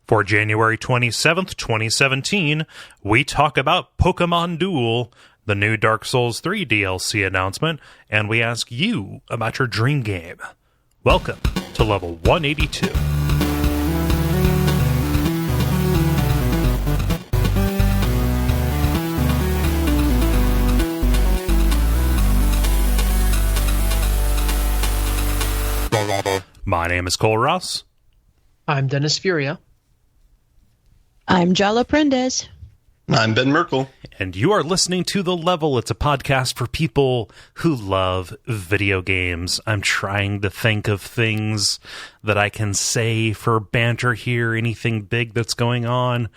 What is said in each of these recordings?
For January 27th, 2017, we talk about Pokémon Duel, the new Dark Souls 3 DLC announcement, and we ask you about your dream game. Welcome to Level 182. My name is Cole Ross. I'm Dennis Furia. I'm Jala Prendes. I'm Ben Merkel. And you are listening to The Level. It's a podcast for people who love video games. I'm trying to think of things that I can say for banter here, anything big that's going on.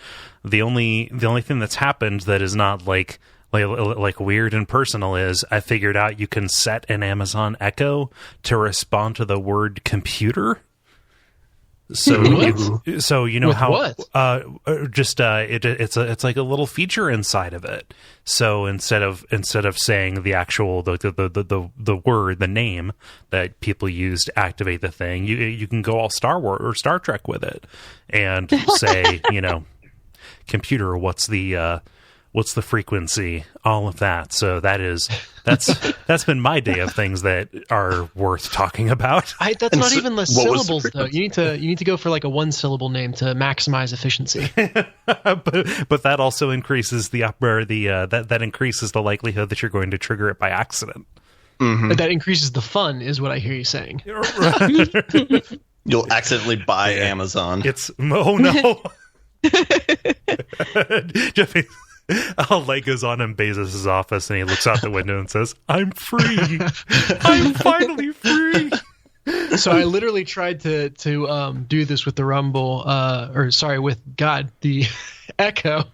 The only thing that's happened that is not like weird and personal is I figured out you can set an Amazon Echo to respond to the word computer. So you know With how what? It's like a little feature inside of it. So instead of saying the actual the word, the name that people use to activate the thing, you can go all Star Wars or Star Trek with it and say, computer, what's the frequency, all of that. So that's been my day of things that are worth talking about. That's not even the syllables though. You need to go for like a one syllable name to maximize efficiency. but that also increases that increases the likelihood that you're going to trigger it by accident. Mm-hmm. That increases the fun, is what I hear you saying. You'll accidentally buy Amazon. Oh no. Jeffy. A light goes on in Bezos' office, and he looks out the window and says, "I'm free. I'm finally free." So I literally tried to do this with the Rumble, with the Echo.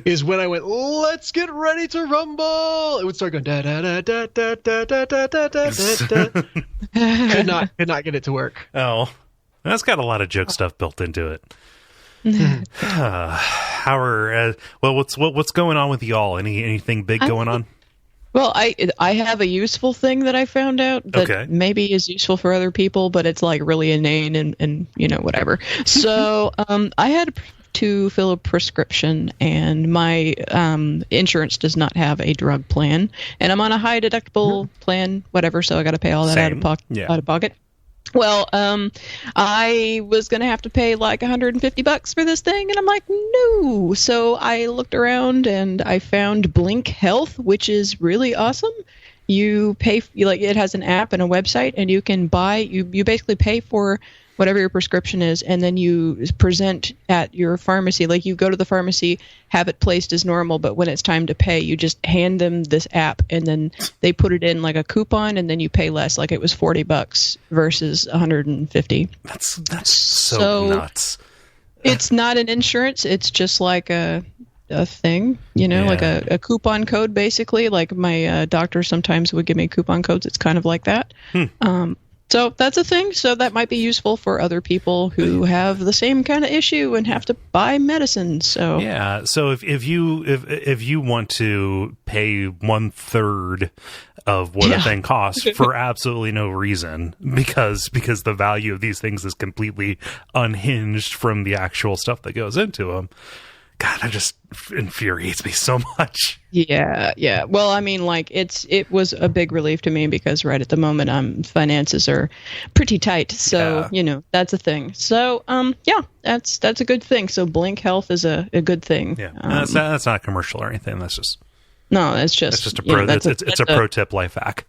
Is when I went, "Let's get ready to rumble." It would start going da da da da da da da da da da da. Could not get it to work. Oh, that's got a lot of joke stuff built into it. What's going on with y'all? Anything big going on? Well, I have a useful thing that I found out that maybe is useful for other people, but it's like really inane and whatever. So I had to fill a prescription, and my insurance does not have a drug plan, and I'm on a high deductible plan, whatever. So I got to pay all that out of pocket. Well, I was going to have to pay like $150 for this thing, and I'm like, no. So I looked around and I found Blink Health, which is really awesome. You pay, it has an app and a website, and you can buy, you basically pay for whatever your prescription is, and then you present at your pharmacy. Like, you go to the pharmacy, have it placed as normal, but when it's time to pay, you just hand them this app, and then they put it in like a coupon, and then you pay less. Like, it was $40 versus $150. That's so nuts. It's not an insurance. It's just like a thing, like a coupon code, basically. Like, my doctor sometimes would give me coupon codes. It's kind of like that. So that's a thing. So that might be useful for other people who have the same kind of issue and have to buy medicine. So yeah. So if you want to pay 1/3 of what a thing costs for absolutely no reason, because the value of these things is completely unhinged from the actual stuff that goes into them. God, that just infuriates me so much. Yeah. Well, I mean, like, it was a big relief to me because right at the moment, finances are pretty tight. So, that's a thing. So, that's a good thing. So Blink Health is a good thing. Yeah, that's not a commercial or anything. That's just... No, it's just a pro. It's a pro tip life hack.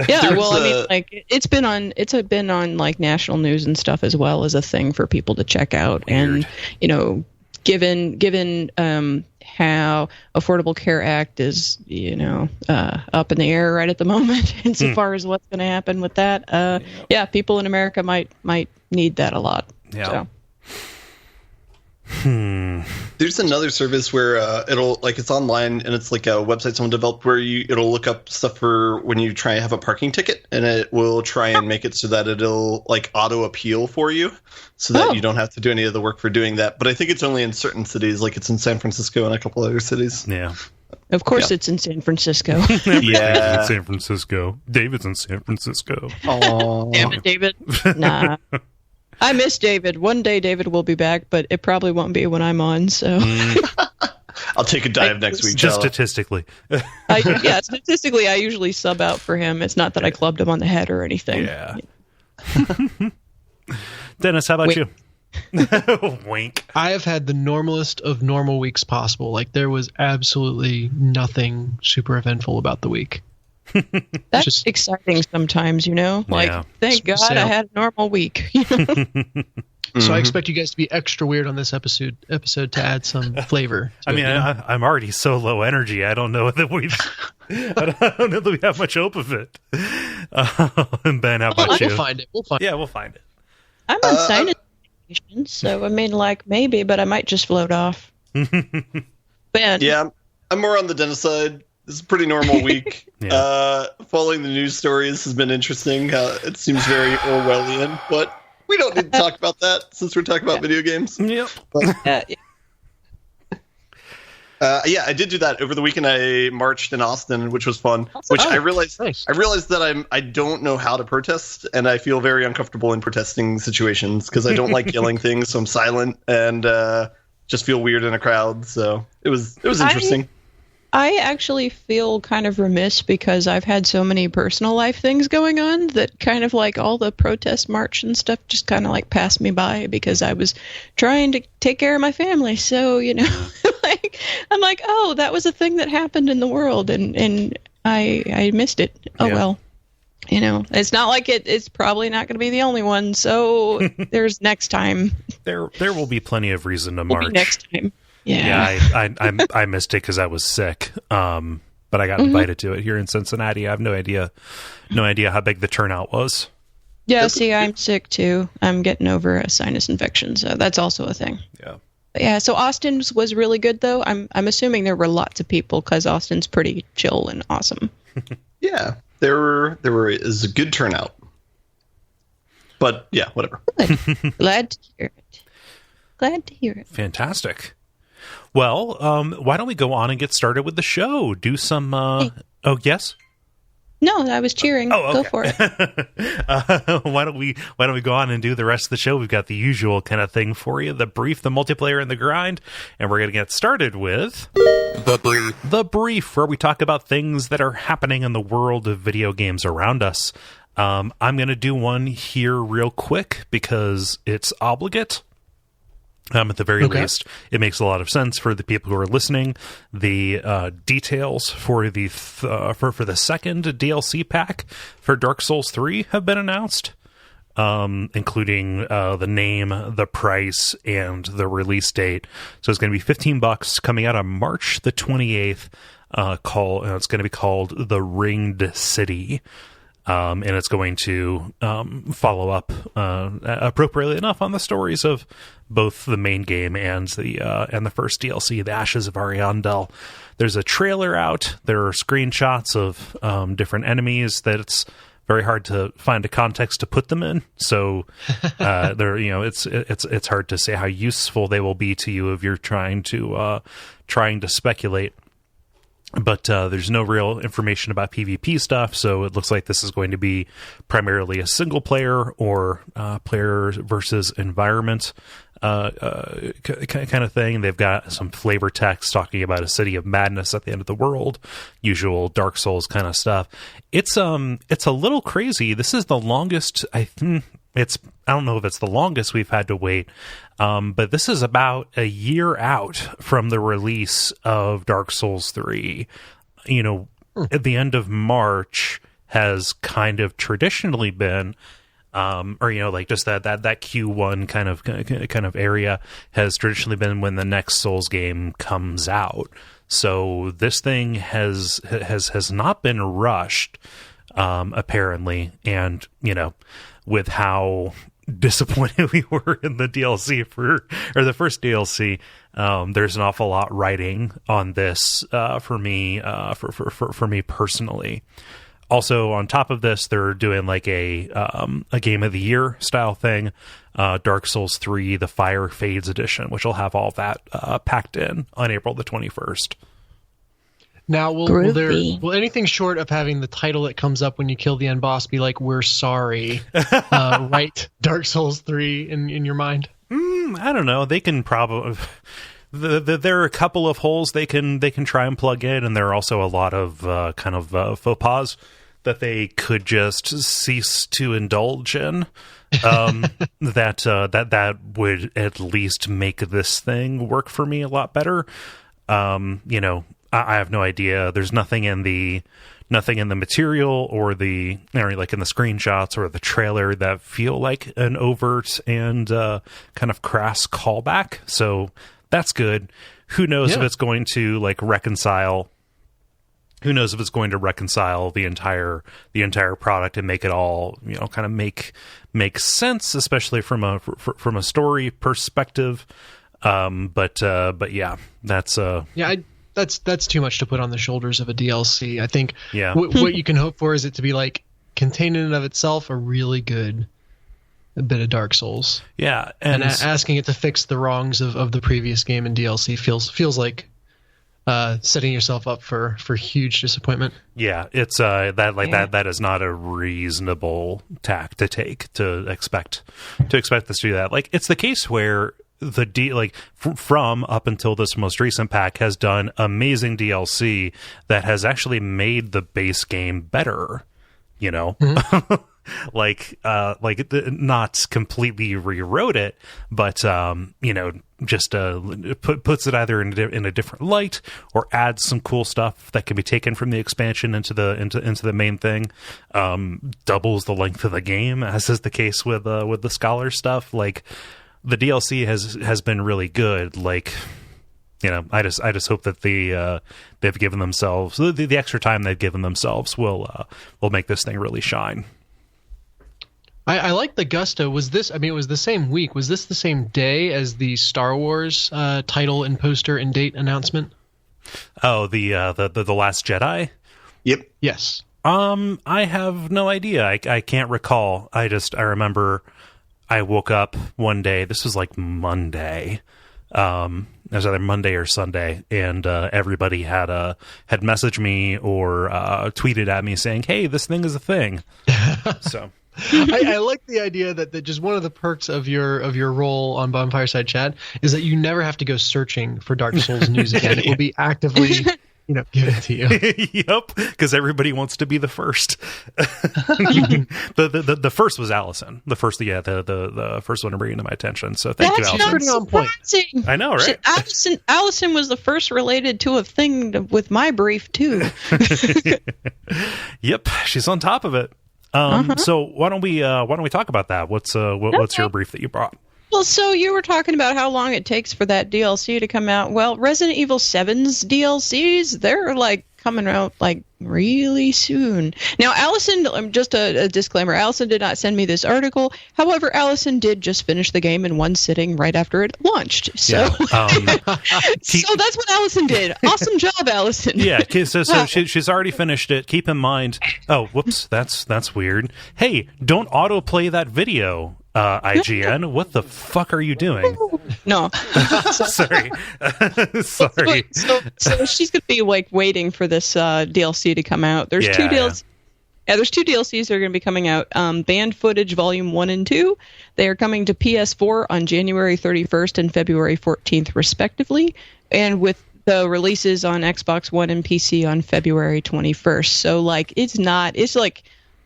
Yeah, well, I mean, like, it's been on like national news and stuff as well as a thing for people to check out. Weird. And given how Affordable Care Act is, up in the air right at the moment, insofar as what's going to happen with that, people in America might need that a lot. Yeah. So. There's another service where it's online, and it's like a website someone developed where it'll look up stuff for when you try and have a parking ticket, and it will try and make it so that it'll like auto appeal for you, so that you don't have to do any of the work for doing that. But I think it's only in certain cities, like it's in San Francisco and a couple other cities. Yeah. Of course, it's in San Francisco. Yeah, in San Francisco. David's in San Francisco. Oh, damn it, David! Nah. I miss David. One day David will be back, but it probably won't be when I'm on. So I'll take a dive next week. Just Jala. statistically. Statistically, I usually sub out for him. It's not that I clubbed him on the head or anything. Yeah. Dennis, how about you? Wink. I have had the normalest of normal weeks possible. Like, there was absolutely nothing super eventful about the week. That's Just exciting sometimes, you know? Like, Yeah. thank God I had a normal week. You know? So I expect you guys to be extra weird on this episode to add some flavor. I mean, I'm already so low energy. I don't know that I don't know that we have much hope of it. And Ben, how about you? We'll find it. Yeah, we'll find it. I'm on sinus medication, so I mean, like, maybe, but I might just float off. Ben. Yeah, I'm more on the Dennis side. This is a pretty normal week. Following the news stories has been interesting. It seems very Orwellian, but we don't need to talk about that since we're talking about video games. Yep. I did do that over the weekend. I marched in Austin, which was fun. I realized that I don't know how to protest, and I feel very uncomfortable in protesting situations because I don't like yelling things, so I'm silent and just feel weird in a crowd. So it was interesting. I actually feel kind of remiss because I've had so many personal life things going on that kind of like all the protest march and stuff just kind of like passed me by because I was trying to take care of my family. So, you know, I'm like, oh, that was a thing that happened in the world and I missed it. Oh, well, you know, it's not like it's probably not going to be the only one. So there's next time. There will be plenty of reason to march. Next time. Yeah, I missed it because I was sick. But I got invited to it here in Cincinnati. I have no idea how big the turnout was. Yeah, see, I'm sick too. I'm getting over a sinus infection, so that's also a thing. Yeah. But yeah. So Austin's was really good, though. I'm assuming there were lots of people because Austin's pretty chill and awesome. Yeah, there is a good turnout. But yeah, whatever. Good. Glad to hear it. Fantastic. Well, why don't we go on and get started with the show? Do some. Oh, yes. No, I was cheering. Oh, okay. Go for it. Why don't we go on and do the rest of the show? We've got the usual kind of thing for you: the brief, the multiplayer, and the grind. And we're going to get started with the brief, where we talk about things that are happening in the world of video games around us. I'm going to do one here real quick because it's obligate. At the very least, it makes a lot of sense for the people who are listening. The details for the for the second DLC pack for Dark Souls 3 have been announced, including the name, the price, and the release date. So it's going to be $15 coming out on March the 28th. It's going to be called The Ringed City. And it's going to follow up appropriately enough on the stories of both the main game and the first DLC, The Ashes of Ariandel. There's a trailer out. There are screenshots of different enemies that it's very hard to find a context to put them in. So it's hard to say how useful they will be to you if you're trying to speculate. But there's no real information about PvP stuff, so it looks like this is going to be primarily a single player or player versus environment kind of thing. They've got some flavor text talking about a city of madness at the end of the world, usual Dark Souls kind of stuff. It's a little crazy. This is the longest, I don't know if it's the longest we've had to wait, but this is about a year out from the release of Dark Souls 3. You know, at the end of March has kind of traditionally been, like just that Q1 kind of area has traditionally been when the next Souls game comes out. So this thing has not been rushed, apparently, and with how disappointed we were in the DLC the first DLC, there's an awful lot riding on this for me personally. Also, on top of this, they're doing like a Game of the Year style thing, Dark Souls 3, the Fire Fades edition, which will have all that packed in on April the 21st. Now, will anything short of having the title that comes up when you kill the end boss be like, "We're sorry," right? Dark Souls 3 in your mind? I don't know. They can probably. There are a couple of holes they can try and plug in, and there are also a lot of faux pas that they could just cease to indulge in. That would at least make this thing work for me a lot better. I have no idea. There's nothing in the material or like in the screenshots or the trailer that feel like an overt and kind of crass callback. So that's good. Who knows if it's going to like reconcile? Who knows if it's going to reconcile the entire product and make it all kind of make sense, especially from a story perspective. But yeah, that's That's too much to put on the shoulders of a DLC. I think what you can hope for is it to be like contained in and of itself a really good bit of Dark Souls. Yeah, and asking it to fix the wrongs of the previous game in DLC feels like setting yourself up for huge disappointment. Yeah, it's that is not a reasonable tack to take to expect this to do that. Like, it's the case where from up until this most recent pack has done amazing DLC that has actually made the base game better, mm-hmm. Not completely rewrote it, but just puts it either in a different light or adds some cool stuff that can be taken from the expansion into the main thing. Doubles the length of the game, as is the case with the Scholar stuff. Like, the DLC has been really good. Like, I just hope that they've given themselves the extra time they've given themselves will make this thing really shine. I like the gusto. Was this? I mean, it was the same week. Was this the same day as the Star Wars title and poster and date announcement? Oh, the Last Jedi. Yep. Yes. I have no idea. I can't recall. I remember I woke up one day. This was like Monday. It was either Monday or Sunday, and everybody had messaged me or tweeted at me saying, "Hey, this thing is a thing." So. I like the idea that just one of the perks of your role on Bonfireside Chat is that you never have to go searching for Dark Souls news again. It will be actively, given to you. Yep, because everybody wants to be the first. The first was Allison. The first one to bring it to my attention. So thank you, Allison. That's pretty on point. I know, right? Allison was the first related to a thing with my brief too. Yep, she's on top of it. So why don't we talk about that? What's your brief that you brought? Well, so you were talking about how long it takes for that DLC to come out. Well, Resident Evil 7's DLCs, they're like coming out like really soon. Now, Allison, just a disclaimer, Allison did not send me this article. However, Allison did just finish the game in one sitting right after it launched. So, so that's what Allison did. Awesome job, Allison. Yeah, so she's already finished it. Keep in mind. Oh, whoops, that's weird. Hey, don't autoplay that video. IGN, what the fuck are you doing? No. Sorry. So she's going to be like waiting for this DLC to come out. There's two DLCs. Yeah, there's two DLCs that are going to be coming out. Banned Footage Volume 1 and 2. They are coming to PS4 on January 31st and February 14th, respectively. And with the releases on Xbox One and PC on February 21st. So, like, it's like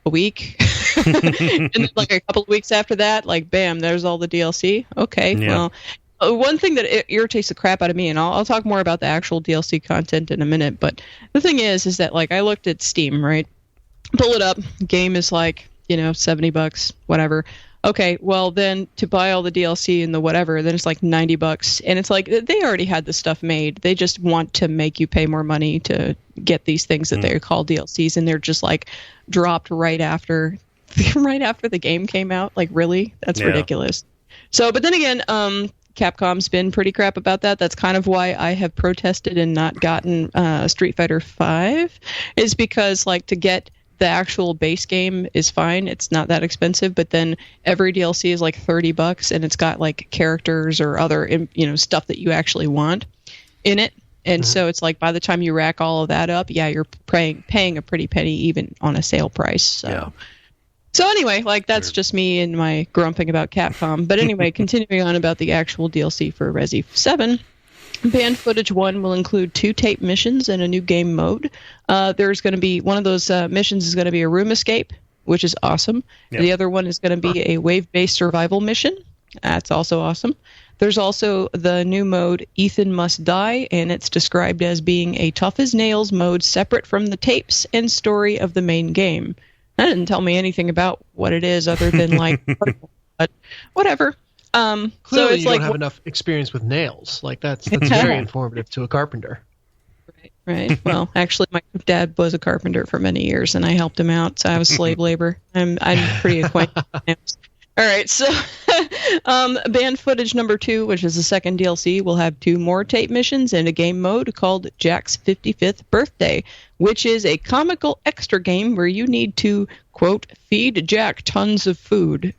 a week. And then like a couple of weeks after that, like, bam, there's all the DLC. Okay, well, one thing that irritates the crap out of me, and I'll talk more about the actual DLC content in a minute, but the thing is that, like, I looked at Steam, right? Pull it up. Game is like, $70, whatever. Okay, well, then to buy all the DLC and the whatever, then it's like $90. And it's like, they already had the stuff made. They just want to make you pay more money to get these things that they call DLCs, and they're just like dropped right after the game came out. Like, really? That's ridiculous. So, but then again, Capcom's been pretty crap about that. That's kind of why I have protested and not gotten Street Fighter V, is because, like, to get the actual base game is fine. It's not that expensive, but then every DLC is like $30, and it's got like characters or other, stuff that you actually want in it. And so it's like by the time you rack all of that up, yeah, you're paying a pretty penny even on a sale price. So anyway, like that's just me and my grumping about Capcom. But anyway, continuing on about the actual DLC for Resi 7. Banned Footage 1 will include 2 tape missions and a new game mode. There's going to be one of those missions is going to be a room escape, which is awesome. Yep. The other one is going to be a wave-based survival mission. That's also awesome. There's also the new mode, Ethan Must Die, and it's described as being a tough-as-nails mode separate from the tapes and story of the main game. That didn't tell me anything about what it is other than, like, but whatever. Clearly so it's you like, don't have enough experience with nails. Like, that's very informative to a carpenter. Right. Well, actually, my dad was a carpenter for many years, and I helped him out, so I was slave labor. I'm pretty acquainted with nails. All right, so Banned Footage number 2, which is the second DLC, will have 2 more tape missions and a game mode called Jack's 55th Birthday, which is a comical extra game where you need to, quote, feed Jack tons of food.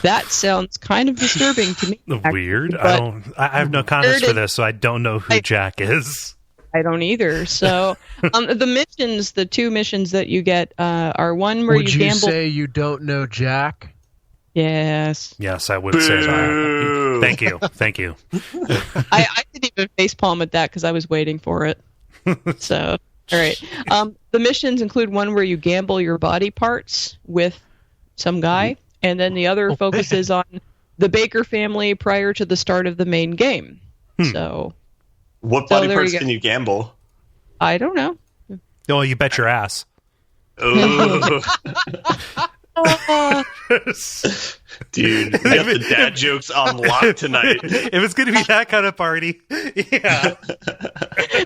That sounds kind of disturbing to me. Weird. I have no context for this, so I don't know who Jack is. I don't either. So the 2 missions that you get are one where Would you gamble. Would you say you don't know Jack? Yes. Yes, I would say that. Thank you. I didn't even facepalm at that because I was waiting for it. So, all right. The missions include one where you gamble your body parts with some guy, and then the other focuses on the Baker family prior to the start of the main game. So, what body parts can you gamble? I don't know. Oh, you bet your ass. Oh. Dude, we got the dad jokes on lock tonight. If it's going to be that kind of party, yeah.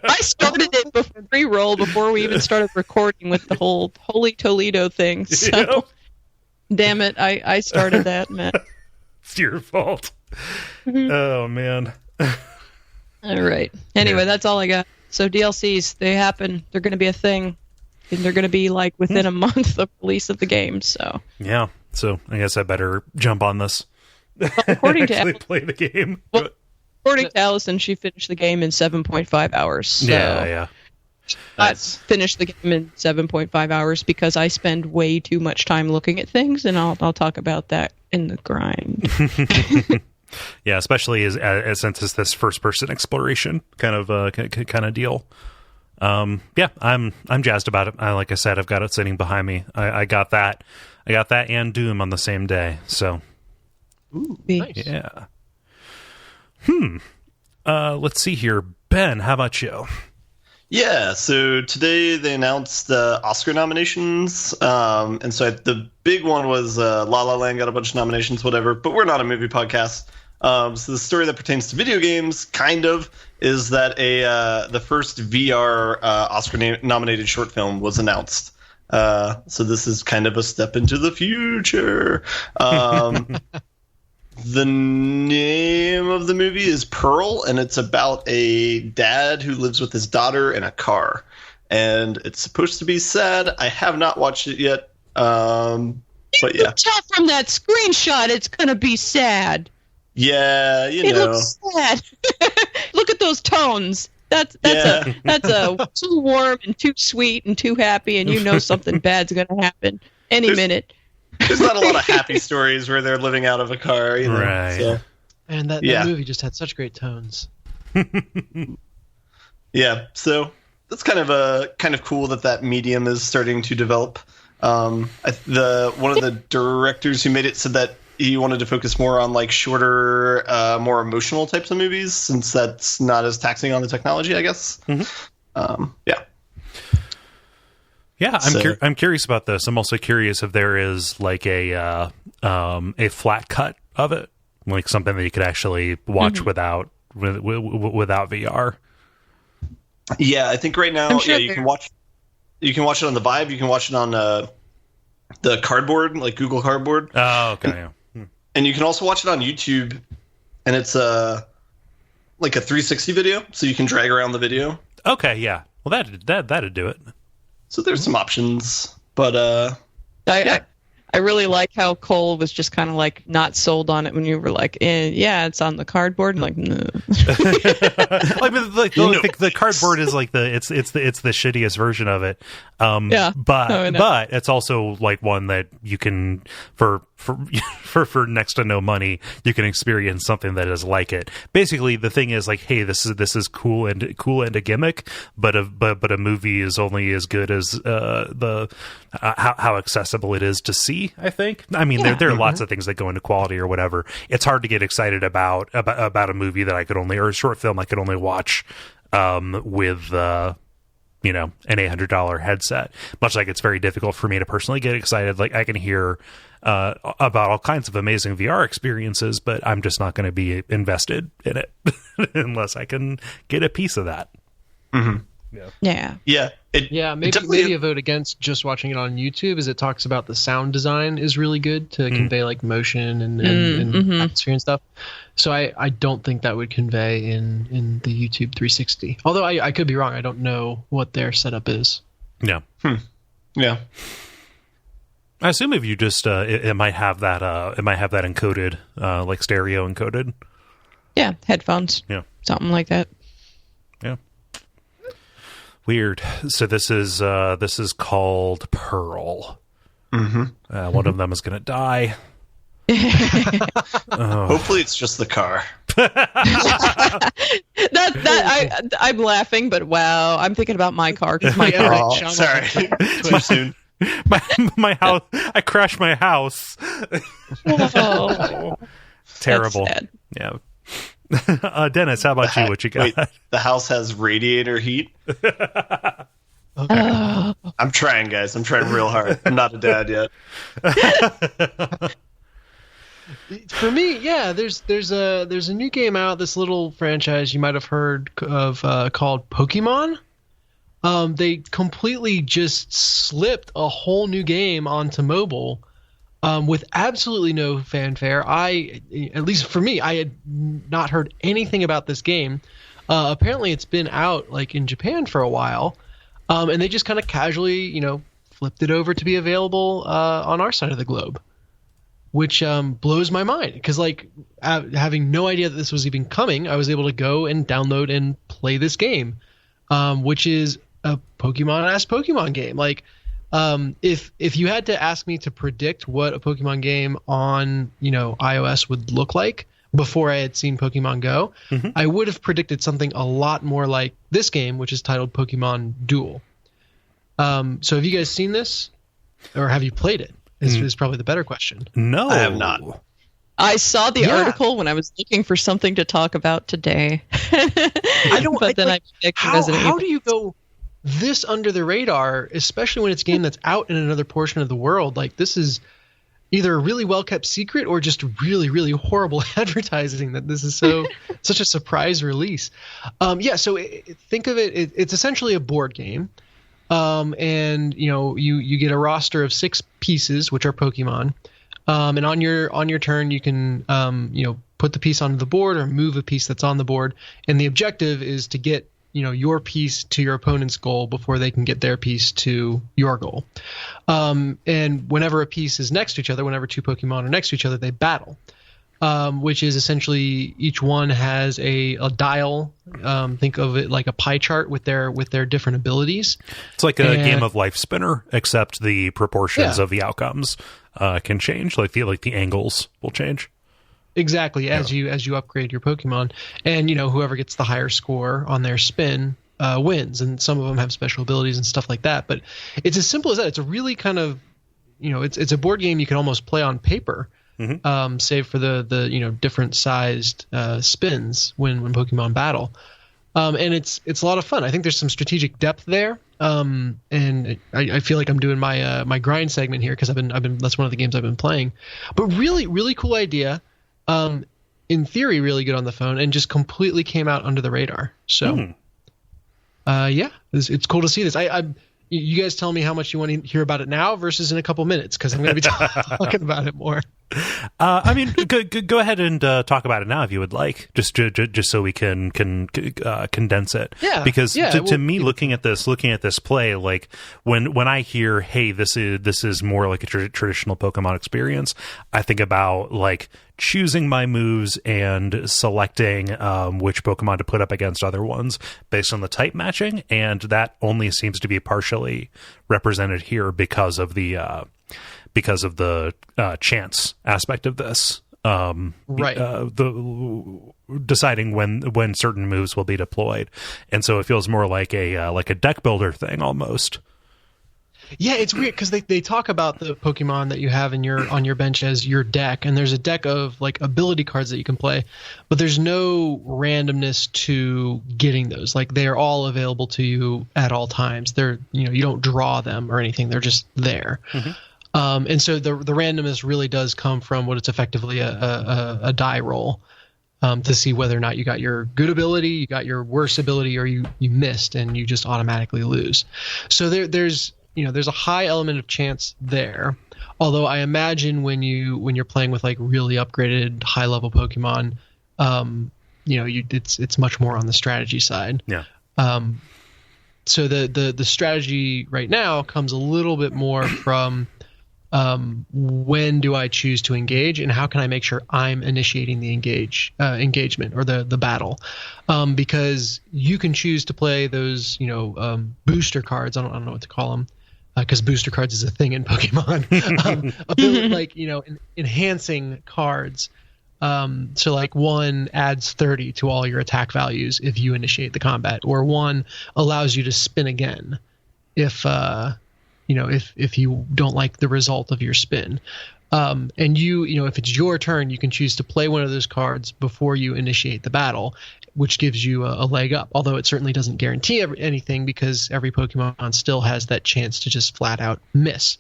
I started it before pre-roll before we even started recording with the whole Holy Toledo thing. So, damn it, I started that, man. It's your fault. Oh, man. All right. Anyway, that's all I got. So DLCs, they happen. They're going to be a thing. And they're going to be like within a month of release of the game. So yeah. So I guess I better jump on this. Well, according to Allison, play the game. Well, according to Allison, she finished the game in 7.5 hours. So yeah. I finished the game in 7.5 hours because I spend way too much time looking at things, and I'll talk about that in the grind. Yeah, especially as since it's this first-person exploration kind of deal. Yeah, I'm jazzed about it. Like I said, I've got it sitting behind me. I got that and Doom on the same day. So, ooh, nice. Yeah. Let's see here, Ben. How about you? Yeah. So today they announced the Oscar nominations, and so the big one was La La Land got a bunch of nominations, whatever. But we're not a movie podcast. So the story that pertains to video games, kind of, is that the first VR Oscar-nominated short film was announced. So this is kind of a step into the future. The name of the movie is Pearl, and it's about a dad who lives with his daughter in a car. And it's supposed to be sad. I have not watched it yet. But yeah. You can tell from that screenshot it's going to be sad. Yeah, it looks sad. Look at those tones. That's too warm and too sweet and too happy, and you know something bad's going to happen any minute. There's not a lot of happy stories where they're living out of a car, right? So. And that movie just had such great tones. Yeah, so that's kind of cool that medium is starting to develop. One of the directors who made it said that he wanted to focus more on like shorter, more emotional types of movies, since that's not as taxing on the technology, I guess. Mm-hmm. Yeah. Yeah, I'm curious about this. I'm also curious if there is like a flat cut of it, like something that you could actually watch without VR. Yeah, I think right now, you can watch it on the Vive. You can watch it on the Cardboard, like Google Cardboard. Oh, okay. Yeah. And you can also watch it on YouTube, and it's like a 360 video, so you can drag around the video. Okay, yeah. Well, that'd do it. So there's some options, but I I really like how Kole was just kind of like not sold on it when you were like, yeah, it's on the cardboard. And like, no. I mean, the cardboard is like it's the shittiest version of it. But it's also like one that you can for next to no money you can experience something that is like it. Basically, the thing is like, hey, this is cool and a gimmick, but a movie is only as good as how accessible it is to see. I think. I mean, there are lots of things that go into quality or whatever. It's hard to get excited about a movie that I could only, or a short film I could only watch with an $800 headset. Much like it's very difficult for me to personally get excited. Like I can hear about all kinds of amazing VR experiences, but I'm just not going to be invested in it unless I can get a piece of that. Mm-hmm. Maybe a vote against just watching it on YouTube is it talks about the sound design is really good to convey like motion and atmosphere and stuff. So I don't think that would convey in the YouTube 360. Although I could be wrong. I don't know what their setup is. Yeah. Yeah. I assume if you just it might have that encoded like stereo encoded. Yeah, headphones. Yeah. Something like that. Yeah. Weird. So this is called Pearl. Mm-hmm. One of them is going to die. Hopefully, it's just the car. I'm laughing, but wow, I'm thinking about my car because my car. Sorry, too soon. My house. I crashed my house. Terrible. That's sad. Yeah. Dennis, how about you? What you got? Wait, the house has radiator heat? Okay. I'm trying, guys. I'm trying real hard. I'm not a dad yet. For me, yeah, there's a new game out, this little franchise you might have heard of called Pokémon. They completely just slipped a whole new game onto mobile. With absolutely no fanfare. At least for me, I had not heard anything about this game. Apparently it's been out like in Japan for a while. And they just kind of casually, flipped it over to be available on our side of the globe, which blows my mind because like having no idea that this was even coming, I was able to go and download and play this game, which is a Pokemon-ass Pokemon game. Like, if you had to ask me to predict what a Pokemon game on iOS would look like before I had seen Pokemon Go, I would have predicted something a lot more like this game, which is titled Pokémon Duel. So have you guys seen this, or have you played it? Is probably the better question. No, I have not. I saw the article when I was looking for something to talk about today. I don't. But then how do you go this under the radar, especially when it's a game that's out in another portion of the world? Like, this is either a really well kept secret or just really, really horrible advertising that this is such a surprise release. So think of it. It's essentially a board game, and you get a roster of 6 pieces, which are Pokemon, and on your turn you can put the piece onto the board or move a piece that's on the board, and the objective is to get your piece to your opponent's goal before they can get their piece to your goal. And whenever a piece is next to each other, whenever 2 Pokemon are next to each other, they battle, which is essentially each one has a dial. Think of it like a pie chart with their different abilities. It's like a game of Life Spinner, except the proportions of the outcomes can change. Like the angles will change. Exactly, as you upgrade your Pokemon, and whoever gets the higher score on their spin wins, and some of them have special abilities and stuff like that. But it's as simple as that. It's a really kind of, it's a board game you can almost play on paper, save for the different sized spins when Pokemon battle, and it's a lot of fun. I think there's some strategic depth there, and I feel like I'm doing my grind segment here because I've been that's one of the games I've been playing, but really really cool idea. In theory, really good on the phone, and just completely came out under the radar. So, it's cool to see this. You guys tell me how much you want to hear about it now versus in a couple minutes, because I'm going to be talking about it more. I mean, go ahead and talk about it now if you would like, just so we can condense it. Yeah, because to me, looking at this play, like when I hear, hey, this is more like a traditional Pokemon experience, I think about like choosing my moves and selecting which Pokemon to put up against other ones based on the type matching, and that only seems to be partially represented here because of the chance aspect of this. Right. The deciding when certain moves will be deployed, and so it feels more like a deck builder thing almost. Yeah, it's weird because they talk about the Pokemon that you have on your bench as your deck, and there's a deck of like ability cards that you can play, but there's no randomness to getting those. Like they are all available to you at all times. They're you don't draw them or anything. They're just there. Mm-hmm. And so the randomness really does come from what it's effectively a die roll to see whether or not you got your good ability, you got your worse ability, or you missed and you just automatically lose. So there's a high element of chance there. Although I imagine when you're playing with like really upgraded high level Pokemon, it's much more on the strategy side. Yeah. So the strategy right now comes a little bit more from when do I choose to engage and how can I make sure I'm initiating the engagement or the battle, because you can choose to play those booster cards. I don't know what to call them, because booster cards is a thing in Pokemon. Enhancing cards. So like one adds 30 to all your attack values if you initiate the combat, or one allows you to spin again if you don't like the result of your spin. And if it's your turn, you can choose to play one of those cards before you initiate the battle, which gives you a leg up, although it certainly doesn't guarantee anything because every Pokemon still has that chance to just flat out miss.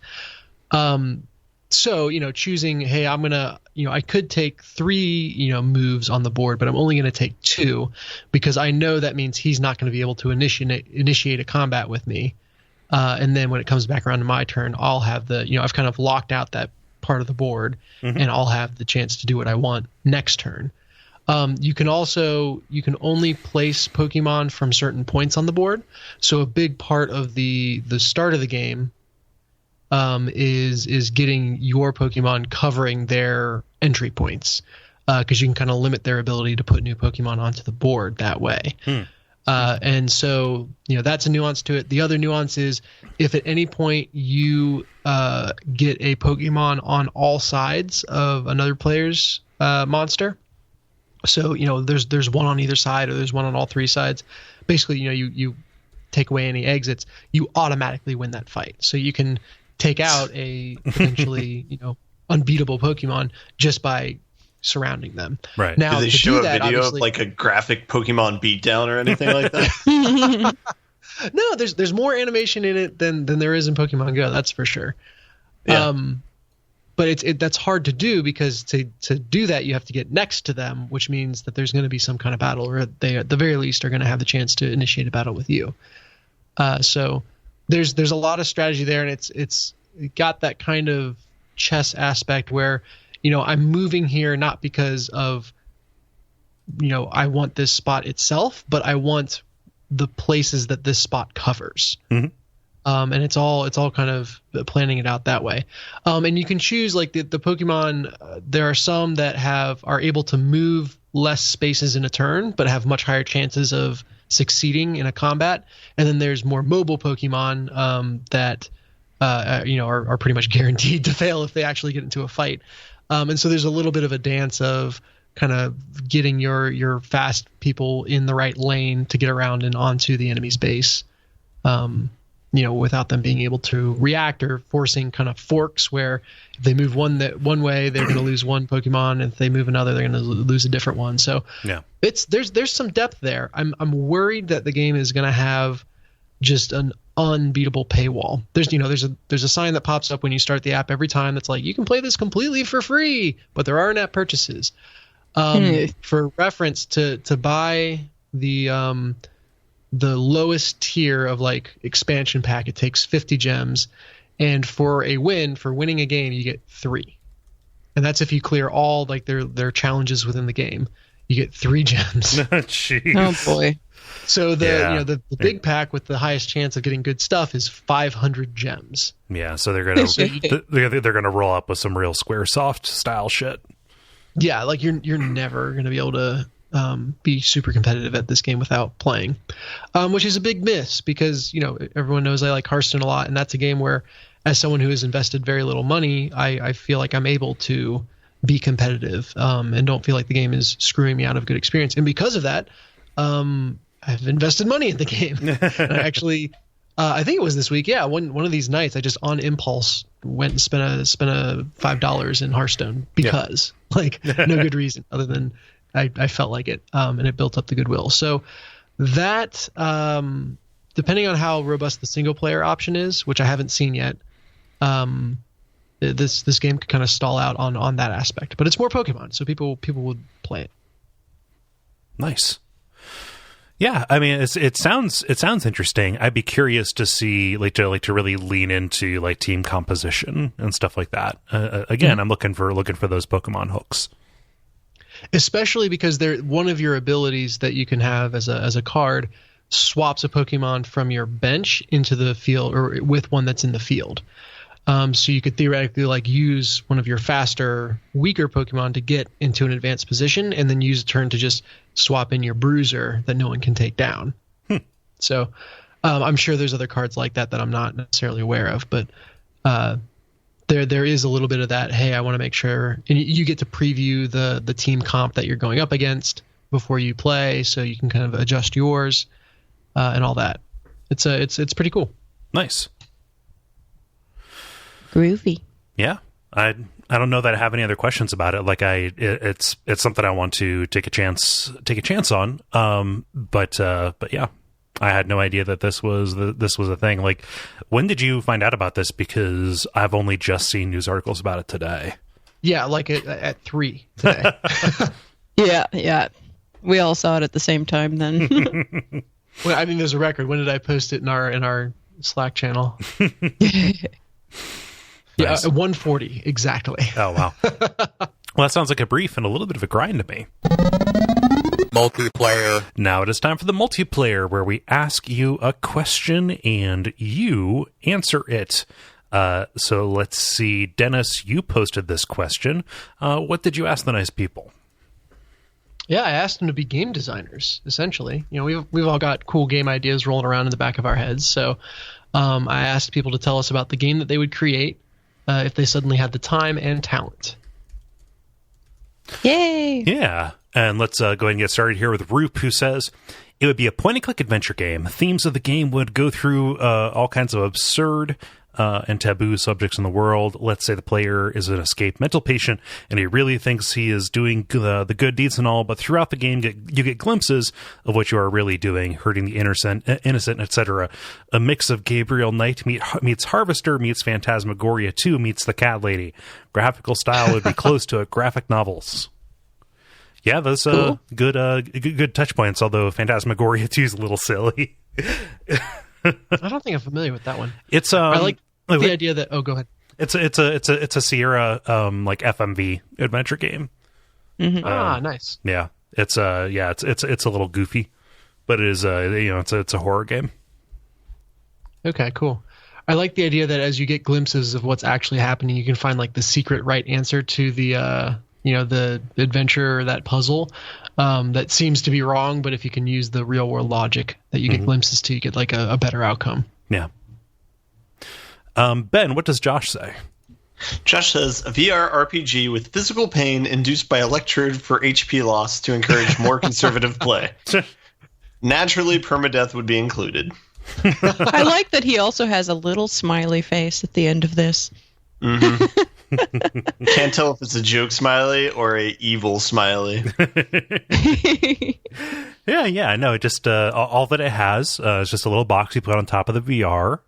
So, choosing, hey, I'm going to, I could take 3, moves on the board, but I'm only going to take 2 because I know that means he's not going to be able to initiate a combat with me. And then when it comes back around to my turn, I'll have I've kind of locked out that part of the board, mm-hmm. and I'll have the chance to do what I want next turn. You can only place Pokemon from certain points on the board. So a big part of the start of the game is getting your Pokemon covering their entry points, because you can kind of limit their ability to put new Pokemon onto the board that way. And so, that's a nuance to it. The other nuance is if at any point you get a Pokemon on all sides of another player's monster, so, there's one on either side or there's one on all 3 sides. Basically, you take away any exits, you automatically win that fight. So you can take out a potentially, unbeatable Pokemon just by surrounding them. Right. Do Now, they show a video of like a graphic Pokemon beatdown or anything like that? No, there's more animation in it than there is in Pokemon Go. That's for sure. Yeah. But that's hard to do because to do that you have to get next to them, which means that there's going to be some kind of battle, or they at the very least are going to have the chance to initiate a battle with you. So there's a lot of strategy there, and it's got that kind of chess aspect where I'm moving here not because of I want this spot itself, but I want the places that this spot covers. Mm-hmm. And it's all kind of planning it out that way. And you can choose like the Pokemon. There are some that are able to move less spaces in a turn, but have much higher chances of succeeding in a combat. And then there's more mobile Pokemon that are pretty much guaranteed to fail if they actually get into a fight. And so there's a little bit of a dance of kind of getting your fast people in the right lane to get around and onto the enemy's base. Without them being able to react, or forcing kind of forks where if they move one way, they're going to lose one Pokemon, and if they move another, they're going to lose a different one. So yeah, there's some depth there. I'm worried that the game is going to have just an unbeatable paywall. There's a sign that pops up when you start the app every time that's like, you can play this completely for free, but there are in-app purchases. For reference, to buy the lowest tier of like expansion pack, it takes 50 gems, and for winning a game you get 3. and that's if you clear all like their challenges within the game. You get 3 gems. Jeez. Oh boy. So the big pack with the highest chance of getting good stuff is 500 gems. Yeah, so they're gonna roll up with some real SquareSoft style shit. Yeah, like you're never gonna be able to be super competitive at this game without playing, which is a big miss because everyone knows I like Hearthstone a lot, and that's a game where, as someone who has invested very little money, I feel like I'm able to be competitive and don't feel like the game is screwing me out of a good experience. And because of that, I've invested money in the game. And I actually, I think it was this week. Yeah, one of these nights, I just on impulse went and spent a $5 in Hearthstone because, no good reason other than I felt like it, and it built up the goodwill. So that, depending on how robust the single player option is, which I haven't seen yet, this game could kind of stall out on that aspect. But it's more Pokemon, so people would play it. Nice. Yeah, I mean, it sounds interesting. I'd be curious to see to really lean into like team composition and stuff like that. Again, I'm looking for those Pokemon hooks, especially because they're one of your abilities that you can have as a card swaps a Pokemon from your bench into the field or with one that's in the field. So you could theoretically use one of your faster, weaker Pokemon to get into an advanced position, and then use a turn to just swap in your bruiser that no one can take down. So I'm sure there's other cards like that I'm not necessarily aware of, but there is a little bit of that. Hey, I want to make sure, and you get to preview the team comp that you're going up against before you play, so you can kind of adjust yours and all that. It's pretty cool. Nice. Groovy. Yeah, I don't know that I have any other questions about it. It's something I want to take a chance on. But yeah, I had no idea that this was a thing. Like, when did you find out about this? Because I've only just seen news articles about it today. Yeah, at 3 today. Yeah. We all saw it at the same time then. Well, I mean, there's a record. When did I post it in our Slack channel? Yeah, Nice. 1:40 exactly. Oh, wow. Well, that sounds like a brief and a little bit of a grind to me. Multiplayer. Now it is time for the multiplayer, where we ask you a question and you answer it. So let's see. Dennis, you posted this question. What did you ask the nice people? Yeah, I asked them to be game designers, essentially. We've all got cool game ideas rolling around in the back of our heads. So I asked people to tell us about the game that they would create if they suddenly had the time and talent. Yay! Yeah. And let's go ahead and get started here with Roop, who says, it would be a point-and-click adventure game. Themes of the game would go through all kinds of absurd and taboo subjects in the world. Let's say the player is an escaped mental patient, and he really thinks he is doing the good deeds and all, but throughout the game, you get glimpses of what you are really doing, hurting the innocent, etc. A mix of Gabriel Knight meets Harvester meets Phantasmagoria 2 meets The Cat Lady. Graphical style would be close to graphic novels. Yeah, those cool. good touch points, although Phantasmagoria 2 is a little silly. I don't think I'm familiar with that one. It's I like the idea that. Oh, go ahead. It's a Sierra FMV adventure game. Mm-hmm. Nice. Yeah, it's a little goofy, but it is it's a horror game. Okay, cool. I like the idea that as you get glimpses of what's actually happening, you can find the secret right answer to the the adventure or that puzzle that seems to be wrong, but if you can use the real world logic that you get glimpses to, you get a better outcome. Yeah. Ben, what does Josh say? Josh says, a VR RPG with physical pain induced by electrode for HP loss to encourage more conservative play. Naturally, permadeath would be included. I like that he also has a little smiley face at the end of this. Mm-hmm. Can't tell if it's a joke smiley or a evil smiley. Yeah, no, it just all that it has is just a little box you put on top of the VR,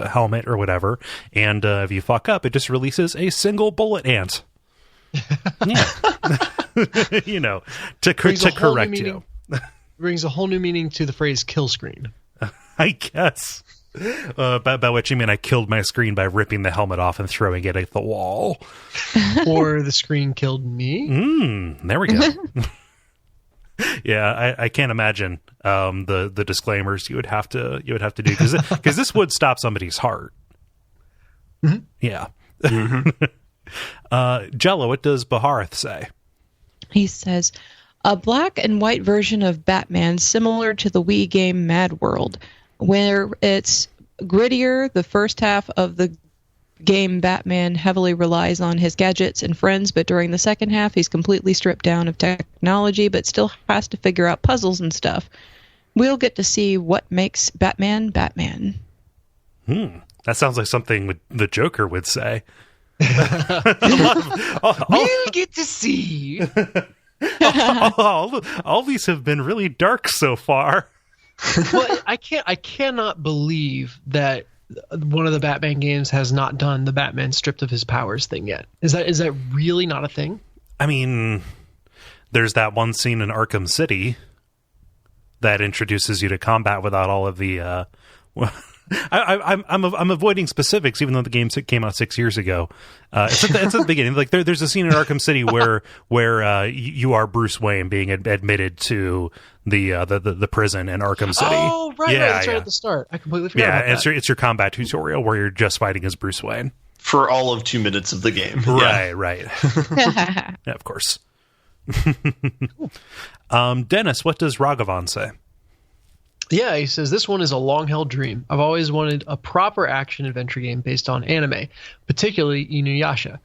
helmet or whatever, and if you fuck up, it just releases a single bullet ant. Yeah, to correct you. Brings a whole new meaning to the phrase "kill screen." I guess. By which you mean I killed my screen by ripping the helmet off and throwing it at the wall. Or the screen killed me. There we go. Yeah, I can't imagine the disclaimers you would have to do, because this would stop somebody's heart. Mm-hmm. Yeah. Jala, what does Baharth say? He says, a black and white version of Batman similar to the Wii game Mad World, where it's grittier. The first half of the game, Batman heavily relies on his gadgets and friends, but during the second half, he's completely stripped down of technology, but still has to figure out puzzles and stuff. We'll get to see what makes Batman Batman. That sounds like something the Joker would say. We'll get to see. all these have been really dark so far. Well, I cannot believe that one of the Batman games has not done the Batman stripped of his powers thing yet. Is that really not a thing? I mean, there's that one scene in Arkham City that introduces you to combat without all of the. I'm avoiding specifics, even though the game came out 6 years ago. It's at the beginning. Like there's a scene in Arkham City where you are Bruce Wayne being admitted to the prison in Arkham City. Oh, right, that's right at the start. I completely forgot about that. It's your combat tutorial where you're just fighting as Bruce Wayne for all of 2 minutes of the game. Right. Yeah, of course. Dennis, what does Raghavan say? Yeah, he says, this one is a long-held dream. I've always wanted a proper action-adventure game based on anime, particularly Inuyasha.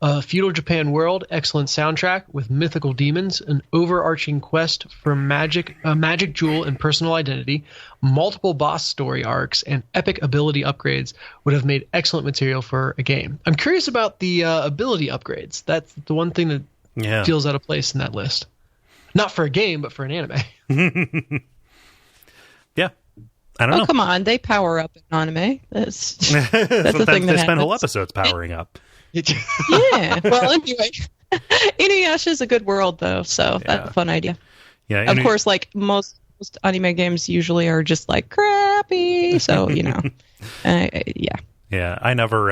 A feudal Japan world, excellent soundtrack with mythical demons, an overarching quest for a magic jewel and personal identity, multiple boss story arcs, and epic ability upgrades would have made excellent material for a game. I'm curious about the ability upgrades. That's the one thing that feels out of place in that list. Not for a game, but for an anime. Yeah, I don't know. Come on, they power up in anime. That's the thing they that spend whole happens. episodes powering up. Yeah. Well, anyway, Inuyasha is a good world, though, so that's a fun idea. Yeah. Of course, like most anime games usually are just like crappy, so yeah. Yeah, I never.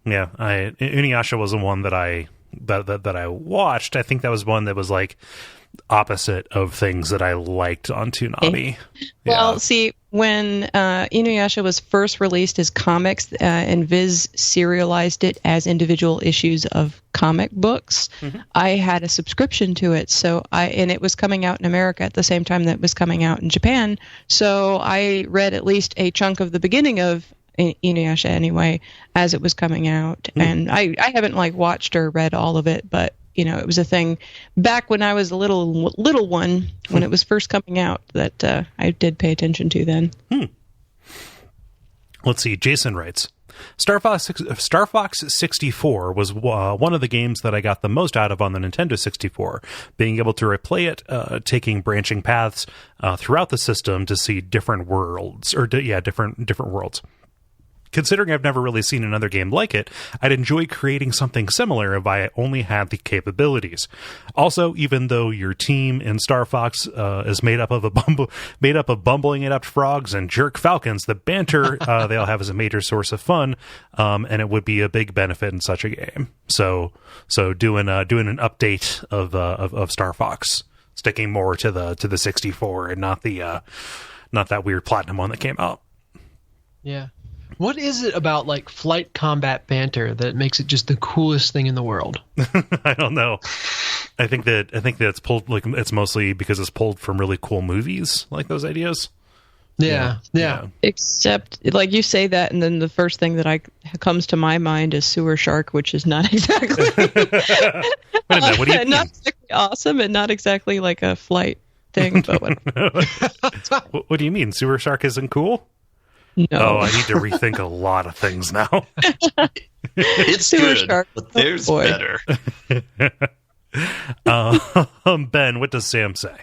Inuyasha wasn't one that I watched. I think that was one that was like opposite of things that I liked on Toonami. Well, see, when Inuyasha was first released as comics, and Viz serialized it as individual issues of comic books, I had a subscription to it. And it was coming out in America at the same time that it was coming out in Japan. So I read at least a chunk of the beginning of Inuyasha anyway as it was coming out. And I haven't watched or read all of it, but it was a thing back when I was a little one, when it was first coming out, that I did pay attention to then. Let's see. Jason writes, Star Fox 64 was one of the games that I got the most out of on the Nintendo 64, being able to replay it, taking branching paths throughout the system to see different worlds, different worlds. Considering I've never really seen another game like it, I'd enjoy creating something similar if I only had the capabilities. Also, even though your team in Star Fox is made up of bumbling inept frogs and jerk falcons, the banter they all have is a major source of fun, and it would be a big benefit in such a game. So doing an update of Star Fox, sticking more to the 64 and not that weird Platinum one that came out. Yeah. What is it about flight combat banter that makes it just the coolest thing in the world? I don't know. I think that it's pulled it's mostly because it's pulled from really cool movies, like those ideas. Yeah. Except you say that, and then the first thing that comes to my mind is Sewer Shark, which is not exactly Wait a minute, what do you mean? Not exactly awesome, and not exactly like a flight thing. But what do you mean? Sewer Shark isn't cool? No. Oh, I need to rethink a lot of things now. It's good, but there's better. Ben, what does Sam say?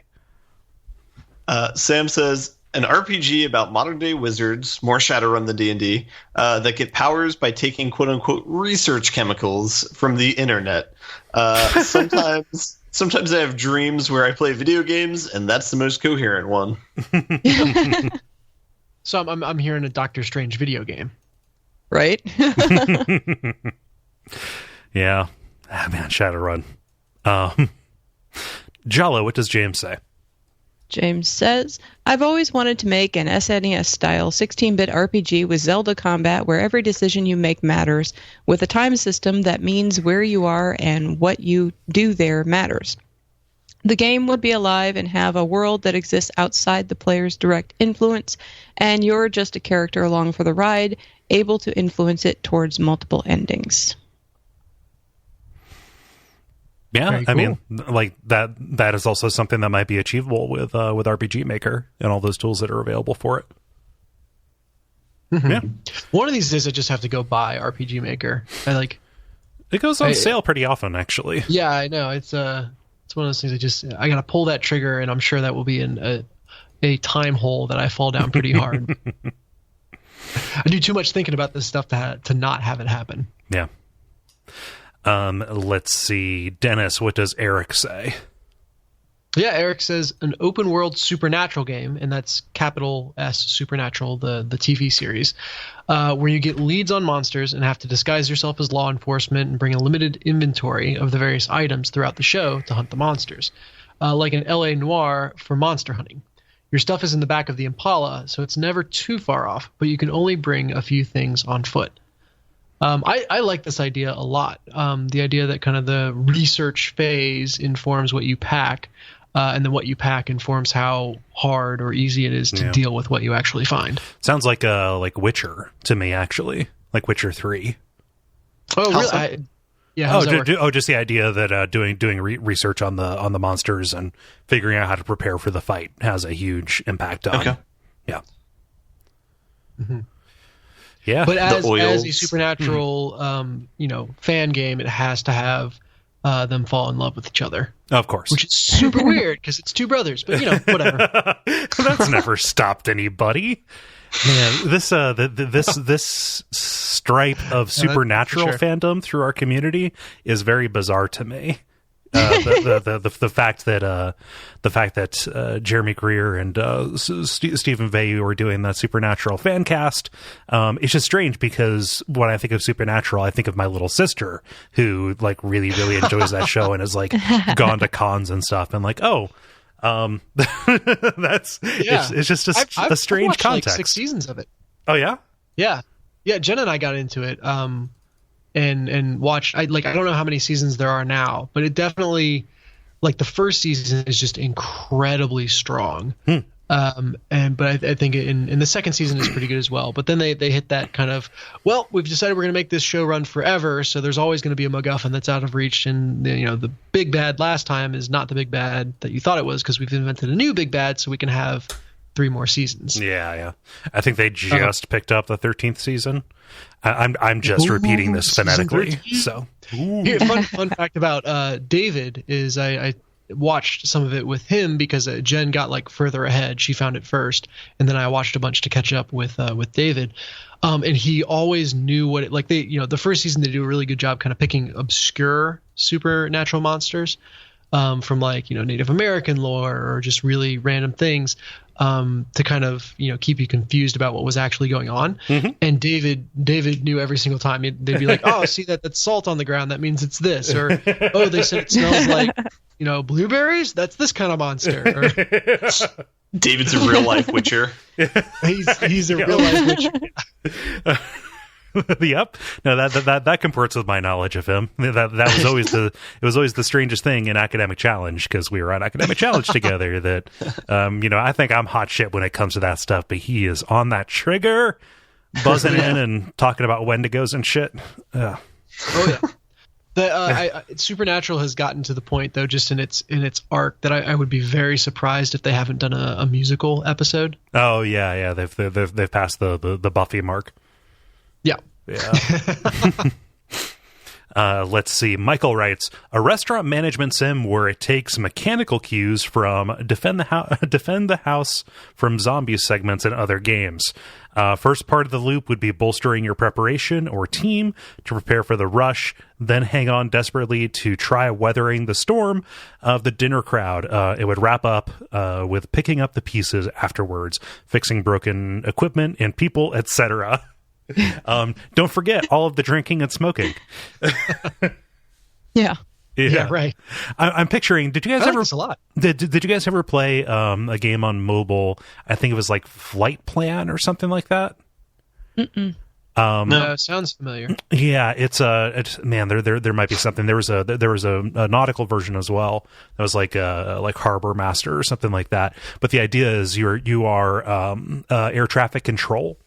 Sam says, an RPG about modern-day wizards, more Shadowrun than D&D, that get powers by taking quote-unquote research chemicals from the internet. Sometimes I have dreams where I play video games, and that's the most coherent one. So I'm hearing a Doctor Strange video game. Right? Yeah. Ah, man, Shadowrun. Jala, what does James say? James says, I've always wanted to make an SNES-style 16-bit RPG with Zelda combat where every decision you make matters, with a time system that means where you are and what you do there matters. The game would be alive and have a world that exists outside the player's direct influence, and you're just a character along for the ride, able to influence it towards multiple endings. Yeah, Very cool. I mean, like that is also something that might be achievable with RPG Maker and all those tools that are available for it. Mm-hmm. Yeah. One of these days I just have to go buy RPG Maker. It goes on sale pretty often, actually. Yeah, I know. It's one of those things I got to pull that trigger, and I'm sure that will be in a time hole that I fall down pretty hard. I do too much thinking about this stuff to not have it happen. Yeah. Let's see. Dennis, what does Eric say? Yeah, Eric says an open world supernatural game, and that's capital S Supernatural, the TV series, where you get leads on monsters and have to disguise yourself as law enforcement and bring a limited inventory of the various items throughout the show to hunt the monsters, like an LA Noire for monster hunting. Your stuff is in the back of the Impala, so it's never too far off, but you can only bring a few things on foot. I like this idea a lot. The idea that kind of the research phase informs what you pack, and then what you pack informs how hard or easy it is to deal with what you actually find. Sounds like Witcher to me, actually, like Witcher 3. Oh, really? Just the idea that doing research on the monsters and figuring out how to prepare for the fight has a huge impact on. Okay. Yeah. Mm-hmm. Yeah, but as a supernatural, fan game, it has to have them fall in love with each other. Of course, which is super weird because it's two brothers. But whatever. That's never stopped anybody. Man, this stripe of supernatural fandom through our community is very bizarre to me. The fact that Jeremy Greer and Stephen Veyu are doing that Supernatural fan cast, it's just strange because when I think of Supernatural, I think of my little sister who like really enjoys that show and has like gone to cons and stuff and like it's just a strange watched, context. Like 6 seasons of it. Oh yeah, yeah. Jen and I got into it. And watched. I don't know how many seasons there are now, but it definitely, like, the first season is just incredibly strong. But I think in the second season is pretty good as well. But then they hit that kind of, well, we've decided we're going to make this show run forever, so there's always going to be a MacGuffin that's out of reach, and the big bad last time is not the big bad that you thought it was because we've invented a new big bad, so we can have 3 more seasons. Yeah. I think they just picked up the 13th season. I'm just repeating this phonetically. So, here, fun fact about David is I watched some of it with him because Jen got like further ahead. She found it first, and then I watched a bunch to catch up with David. And he always knew what it like. The first season they do a really good job kind of picking obscure supernatural monsters from like Native American lore or just really random things. To kind of keep you confused about what was actually going on. Mm-hmm. And David knew every single time. They'd be like, oh, see that's salt on the ground, that means it's this, or oh, they said it smells like blueberries, that's this kind of monster. Or, David's a real life witcher. he's a real life witcher. Yep. No, that comports with my knowledge of him. That was always the strangest thing in Academic Challenge, because we were on Academic Challenge together. That I think I'm hot shit when it comes to that stuff, but he is on that trigger, buzzing in and talking about Wendigos and shit. Oh yeah. Supernatural has gotten to the point though, just in its arc, that I would be very surprised if they haven't done a musical episode. Oh yeah. They've passed the Buffy mark. Yeah. Let's see. Michael writes, a restaurant management sim where it takes mechanical cues from Defend the House from Zombies segments in other games. First part of the loop would be bolstering your preparation or team to prepare for the rush, then hang on desperately to try weathering the storm of the dinner crowd. It would wrap up with picking up the pieces afterwards, fixing broken equipment and people, etc. Don't forget all of the drinking and smoking. Yeah. Yeah, right. I'm picturing. Did you guys ever? This a lot. Did you guys ever play a game on mobile? I think it was like Flight Plan or something like that. Mm-mm. No, sounds familiar. Yeah, it's man. There might be something. There was a nautical version as well. That was like Harbor Master or something like that. But the idea is you are air traffic control.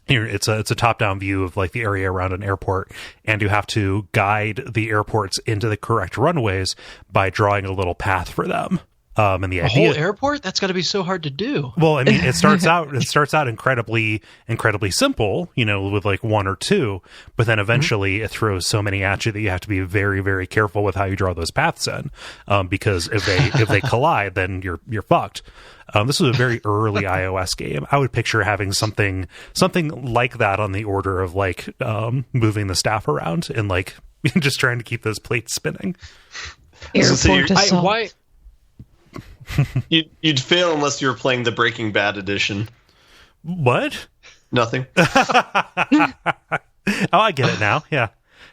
It's a top-down view of like the area around an airport, and you have to guide the airports into the correct runways by drawing a little path for them. And the idea, whole airport? That's got to be so hard to do. Well, I mean, it starts out incredibly simple, with like one or two, but then eventually it throws so many at you that you have to be very, very careful with how you draw those paths in, because if they collide, then you're fucked. This was a very early iOS game. I would picture having something like that on the order of like moving the staff around and like just trying to keep those plates spinning. Airport assault. Why? You'd fail unless you were playing the Breaking Bad edition. What? Nothing. Oh, I get it now. Yeah,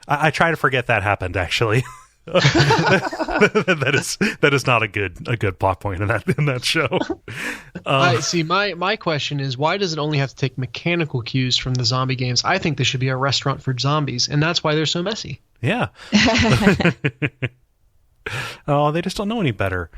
I try to forget that happened. Actually, that is not a good plot point in that show. I see. My question is, why does it only have to take mechanical cues from the zombie games? I think this should be a restaurant for zombies, and that's why they're so messy. Yeah. Oh, they just don't know any better.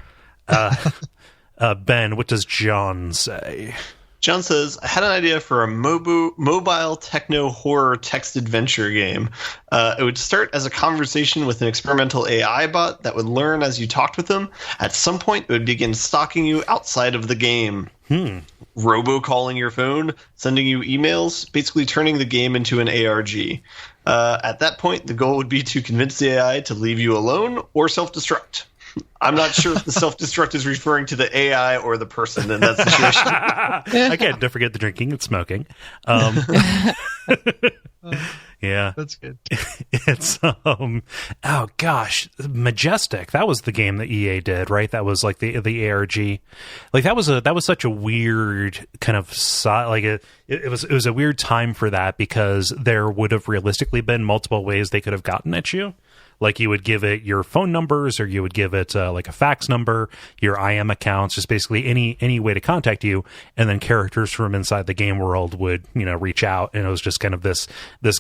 Ben, what does John say? John says, I had an idea for a mobile techno horror text adventure game. It would start as a conversation with an experimental AI bot that would learn as you talked with them. At some point, it would begin stalking you outside of the game. Robocalling your phone, sending you emails, basically turning the game into an ARG. At that point, the goal would be to convince the AI to leave you alone or self-destruct. I'm not sure if the self-destruct is referring to the AI or the person in that situation. Again, don't forget the drinking and smoking. Yeah, that's good. It's oh gosh, Majestic. That was the game that EA did, right? That was like the ARG. Like that was such a weird kind of it was a weird time for that, because there would have realistically been multiple ways they could have gotten at you. Like you would give it your phone numbers, or you would give it like a fax number, your IM accounts, just basically any way to contact you. And then characters from inside the game world would, reach out. And it was just kind of this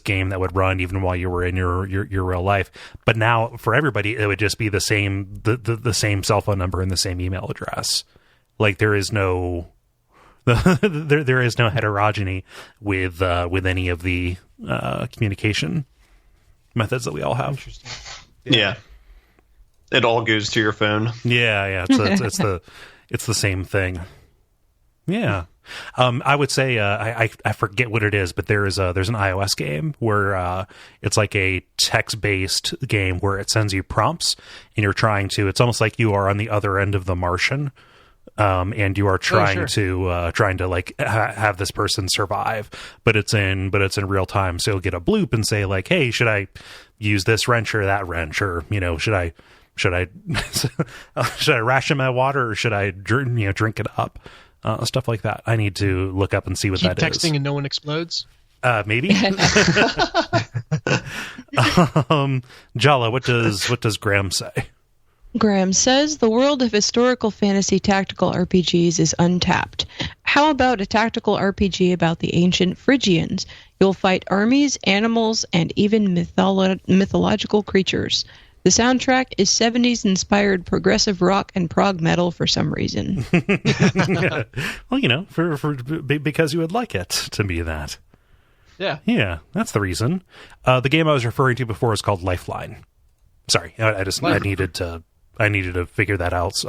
game that would run even while you were in your real life. But now for everybody, it would just be the same cell phone number and the same email address. Like there is no there is no heterogeneity with any of the communication methods that we all have. Interesting. Yeah. It all goes to your phone. Yeah. It's the same thing. Yeah. I would say I forget what it is, but there's an iOS game where it's like a text-based game where it sends you prompts, and you're trying to. It's almost like you are on the other end of The Martian. And you are trying to like have this person survive, but it's in real time. So you'll get a bloop and say like, "Hey, should I use this wrench or that wrench, or should I ration my water, or should I drink it up?" Stuff like that. I need to look up and see what that is. Keep texting and no one explodes. Maybe. Jala, what does Graham say? Graham says, the world of historical fantasy tactical RPGs is untapped. How about a tactical RPG about the ancient Phrygians? You'll fight armies, animals, and even mythological creatures. The soundtrack is 70s-inspired progressive rock and prog metal for some reason. Well, because you would like it to be that. Yeah. Yeah, that's the reason. The game I was referring to before is called Lifeline. Sorry, I needed to figure that out.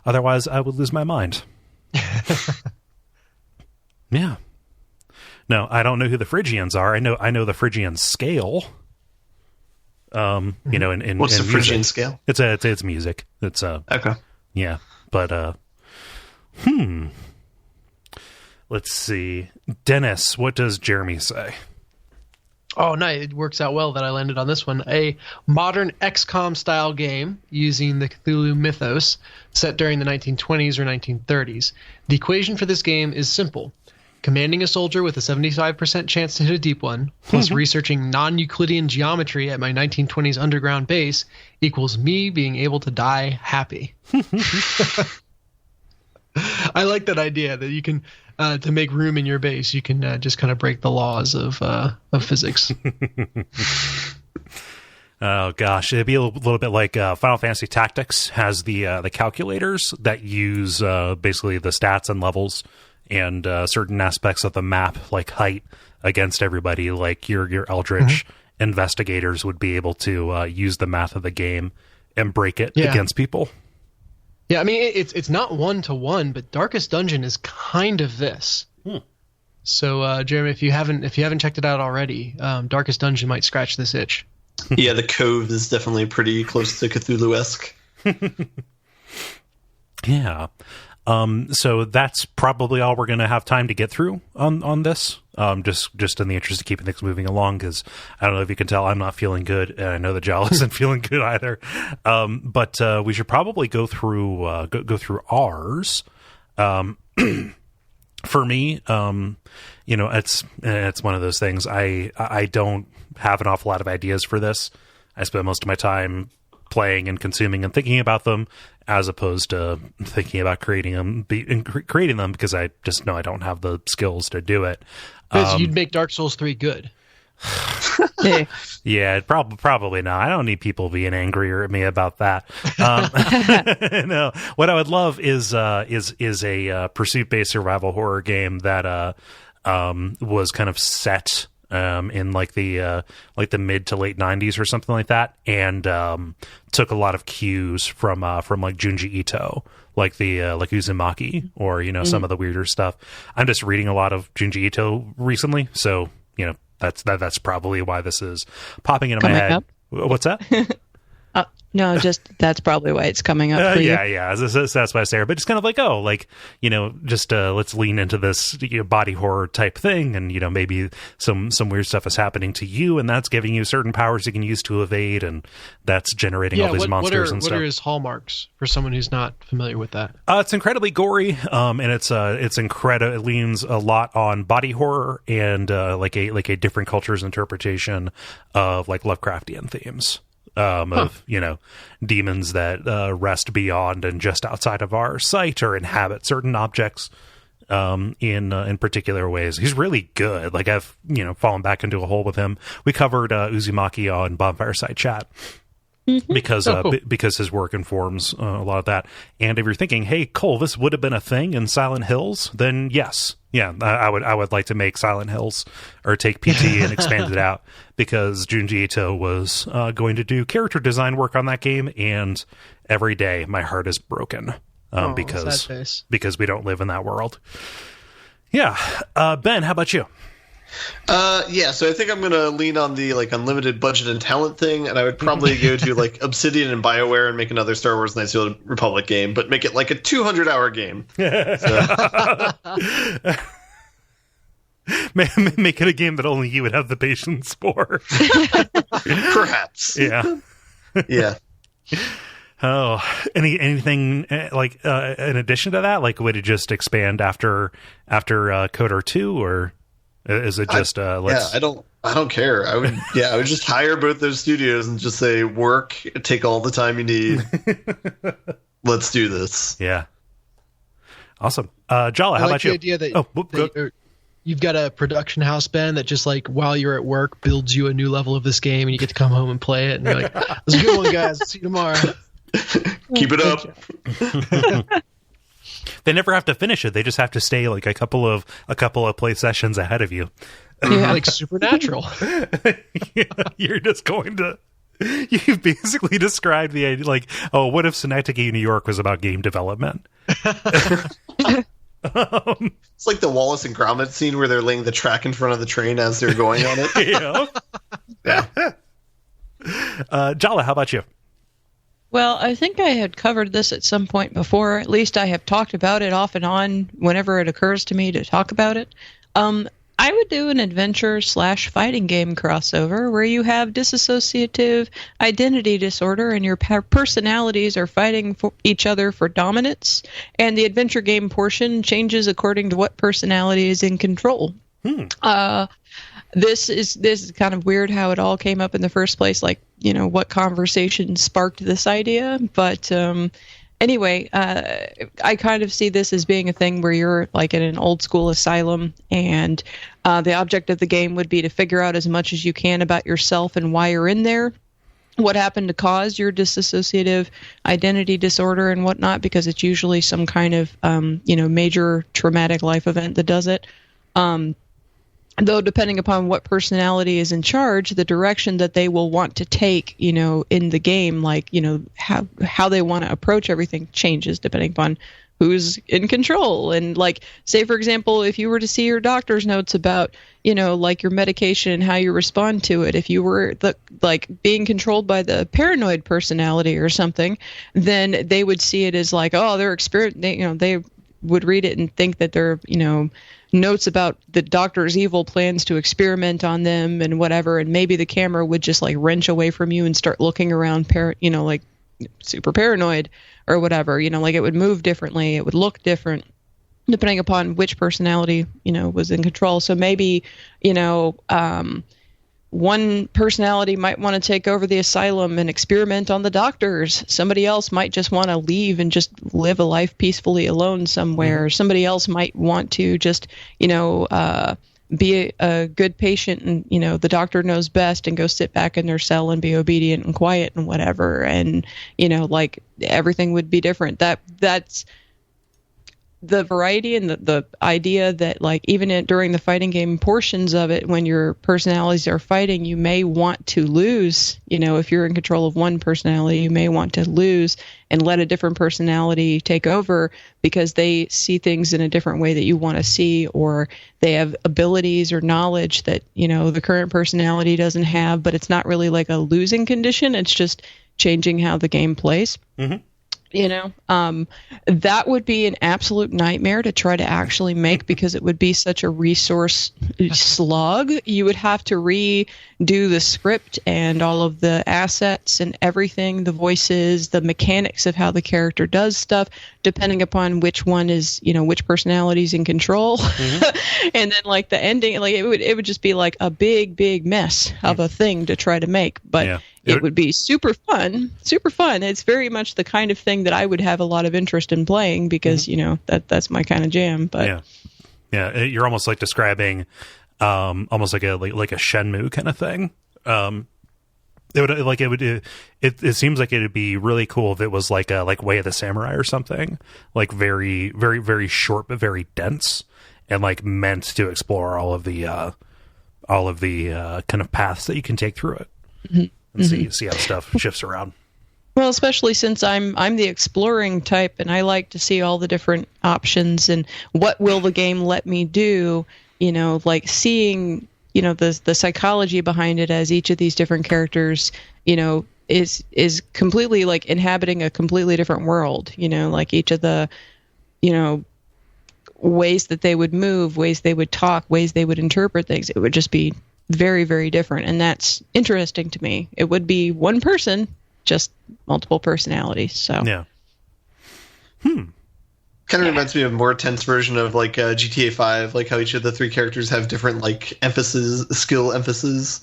Otherwise, I would lose my mind. Yeah. No, I don't know who the Phrygians are. I know the Phrygian scale. You know, in what's the Phrygian music. scale? It's music. It's okay. Yeah, but let's see. Dennis, what does Jeremy say? Oh, no, it works out well that I landed on this one. A modern XCOM style game using the Cthulhu mythos set during the 1920s or 1930s. The equation for this game is simple. Commanding a soldier with a 75% chance to hit a deep one, plus researching non-Euclidean geometry at my 1920s underground base equals me being able to die happy. I like that idea that you can, to make room in your base, you can just kind of break the laws of physics. Oh gosh, it'd be a little bit like Final Fantasy Tactics has the calculators that use basically the stats and levels and certain aspects of the map, like height, against everybody. Like your Eldritch investigators would be able to use the math of the game and break it against people. Yeah, I mean it's not 1-to-1, but Darkest Dungeon is kind of this. So, Jeremy, if you haven't checked it out already, Darkest Dungeon might scratch this itch. Yeah, the Cove is definitely pretty close to Cthulhu-esque. Yeah. So that's probably all we're going to have time to get through on this. Just in the interest of keeping things moving along, because I don't know if you can tell, I'm not feeling good, and I know that Jala isn't feeling good either. But we should probably go through ours. For me, you know, it's one of those things. I don't have an awful lot of ideas for this. I spend most of my time playing and consuming and thinking about them, as opposed to thinking about creating them, because I just know I don't have the skills to do it. Because you'd make Dark Souls 3 good. Yeah, probably not. I don't need people being angrier at me about that. No, what I would love is a pursuit-based survival horror game that was kind of set in like the mid to late 90s or something like that, and took a lot of cues from like Junji Ito, like like Uzumaki, or you know, some of the weirder stuff. I'm just reading a lot of Junji Ito recently, so you know that's probably why this is popping into my head. Up? What's that? No, just that's probably why it's coming up for you. Yeah. That's why I say it. But it's kind of like, you know, just let's lean into this body horror type thing, and you know, maybe some weird stuff is happening to you, and that's giving you certain powers you can use to evade, and that's generating all these monsters and stuff. What are his hallmarks for someone who's not familiar with that? It's incredibly gory, and it's incredible. It leans a lot on body horror and like a different culture's interpretation of like Lovecraftian themes. Of, you know, demons that rest beyond and just outside of our sight, or inhabit certain objects in particular ways. He's really good. Like, I've, you know, fallen back into a hole with him. We covered Uzumaki on Bonfire Side Chat. Because his work informs a lot of that. And if you're thinking, hey, Kole, this would have been a thing in Silent Hills, then yes. Yeah, I would like to make Silent Hills, or take PT and expand it out, because Junji Ito was going to do character design work on that game, and every day my heart is broken because we don't live in that world. Yeah. Ben, how about you? Yeah, so I think I'm gonna lean on the like unlimited budget and talent thing, and I would probably go to like Obsidian and BioWare and make another Star Wars Knights of the Republic game, but make it like a 200-hour game. Make it a game that only you would have the patience for. Perhaps. Yeah. Yeah. Oh, anything like in addition to that? Like, would it just expand after Coder 2, or is it just let's... Yeah, I don't care. I would just hire both those studios and just say, work, take all the time you need. Let's do this. Yeah. Awesome. Jala, how about you? Idea that you've got a production house, Ben, that just like while you're at work builds you a new level of this game, and you get to come home and play it, and you're like, "It's a good one, guys. See you tomorrow." Keep it up. They never have to finish it. They just have to stay like a couple of play sessions ahead of you. Yeah, like Supernatural. Yeah, you're just going to. You basically described the idea like, oh, what if Synecdoche, New York was about game development? It's like the Wallace and Gromit scene where they're laying the track in front of the train as they're going on it. Yeah. Jala, how about you? Well, I think I had covered this at some point before. At least I have talked about it off and on whenever it occurs to me to talk about it. I would do an adventure/fighting game crossover where you have dissociative identity disorder and your personalities are fighting for each other for dominance, and the adventure game portion changes according to what personality is in control. This is kind of weird how it all came up in the first place, like, what conversation sparked this idea, but anyway, I kind of see this as being a thing where you're like in an old school asylum, and the object of the game would be to figure out as much as you can about yourself and why you're in there, what happened to cause your dissociative identity disorder and whatnot, because it's usually some kind of major traumatic life event that does it. Though depending upon what personality is in charge, the direction that they will want to take, in the game, like, how they want to approach everything changes depending upon who's in control. And like, say, for example, if you were to see your doctor's notes about, like your medication and how you respond to it, if you were being controlled by the paranoid personality or something, then they would see it as like, oh, they're they would read it and think that they're, notes about the doctor's evil plans to experiment on them and whatever, and maybe the camera would just like wrench away from you and start looking around, like super paranoid or whatever, like it would move differently, it would look different depending upon which personality, was in control. So maybe, one personality might want to take over the asylum and experiment on the doctors. Somebody else might just want to leave and just live a life peacefully alone somewhere. Somebody else might want to just, be a good patient and, the doctor knows best and go sit back in their cell and be obedient and quiet and whatever. And, like everything would be different. That's the variety and the idea that like even during the fighting game portions of it, when your personalities are fighting, you may want to lose. If you're in control of one personality, you may want to lose and let a different personality take over because they see things in a different way that you want to see, or they have abilities or knowledge that the current personality doesn't have. But it's not really like a losing condition, it's just changing how the game plays. That would be an absolute nightmare to try to actually make because it would be such a resource slog. You would have to redo the script and all of the assets and everything, the voices, the mechanics of how the character does stuff, depending upon which one is, which personality is in control. And then like the ending, like it would just be like a big mess of a thing to try to make. But it would be super fun. It's very much the kind of thing that I would have a lot of interest in playing because, that's my kind of jam. But yeah, you're almost like describing almost like a Shenmue kind of thing. It seems like it'd be really cool if it was like a Way of the Samurai or something, like very, very, very short but very dense and like meant to explore all of the kind of paths that you can take through it. And see how stuff shifts around. Well, especially since I'm the exploring type, and I like to see all the different options and what will the game let me do. Like seeing the psychology behind it as each of these different characters is completely like inhabiting a completely different world. Like each of the ways that they would move, ways they would talk, ways they would interpret things. It would just be very, very different, and that's interesting to me. It would be one person, just multiple personalities. So yeah. Kind of reminds me of a more tense version of like GTA 5, like how each of the three characters have different like skill emphases.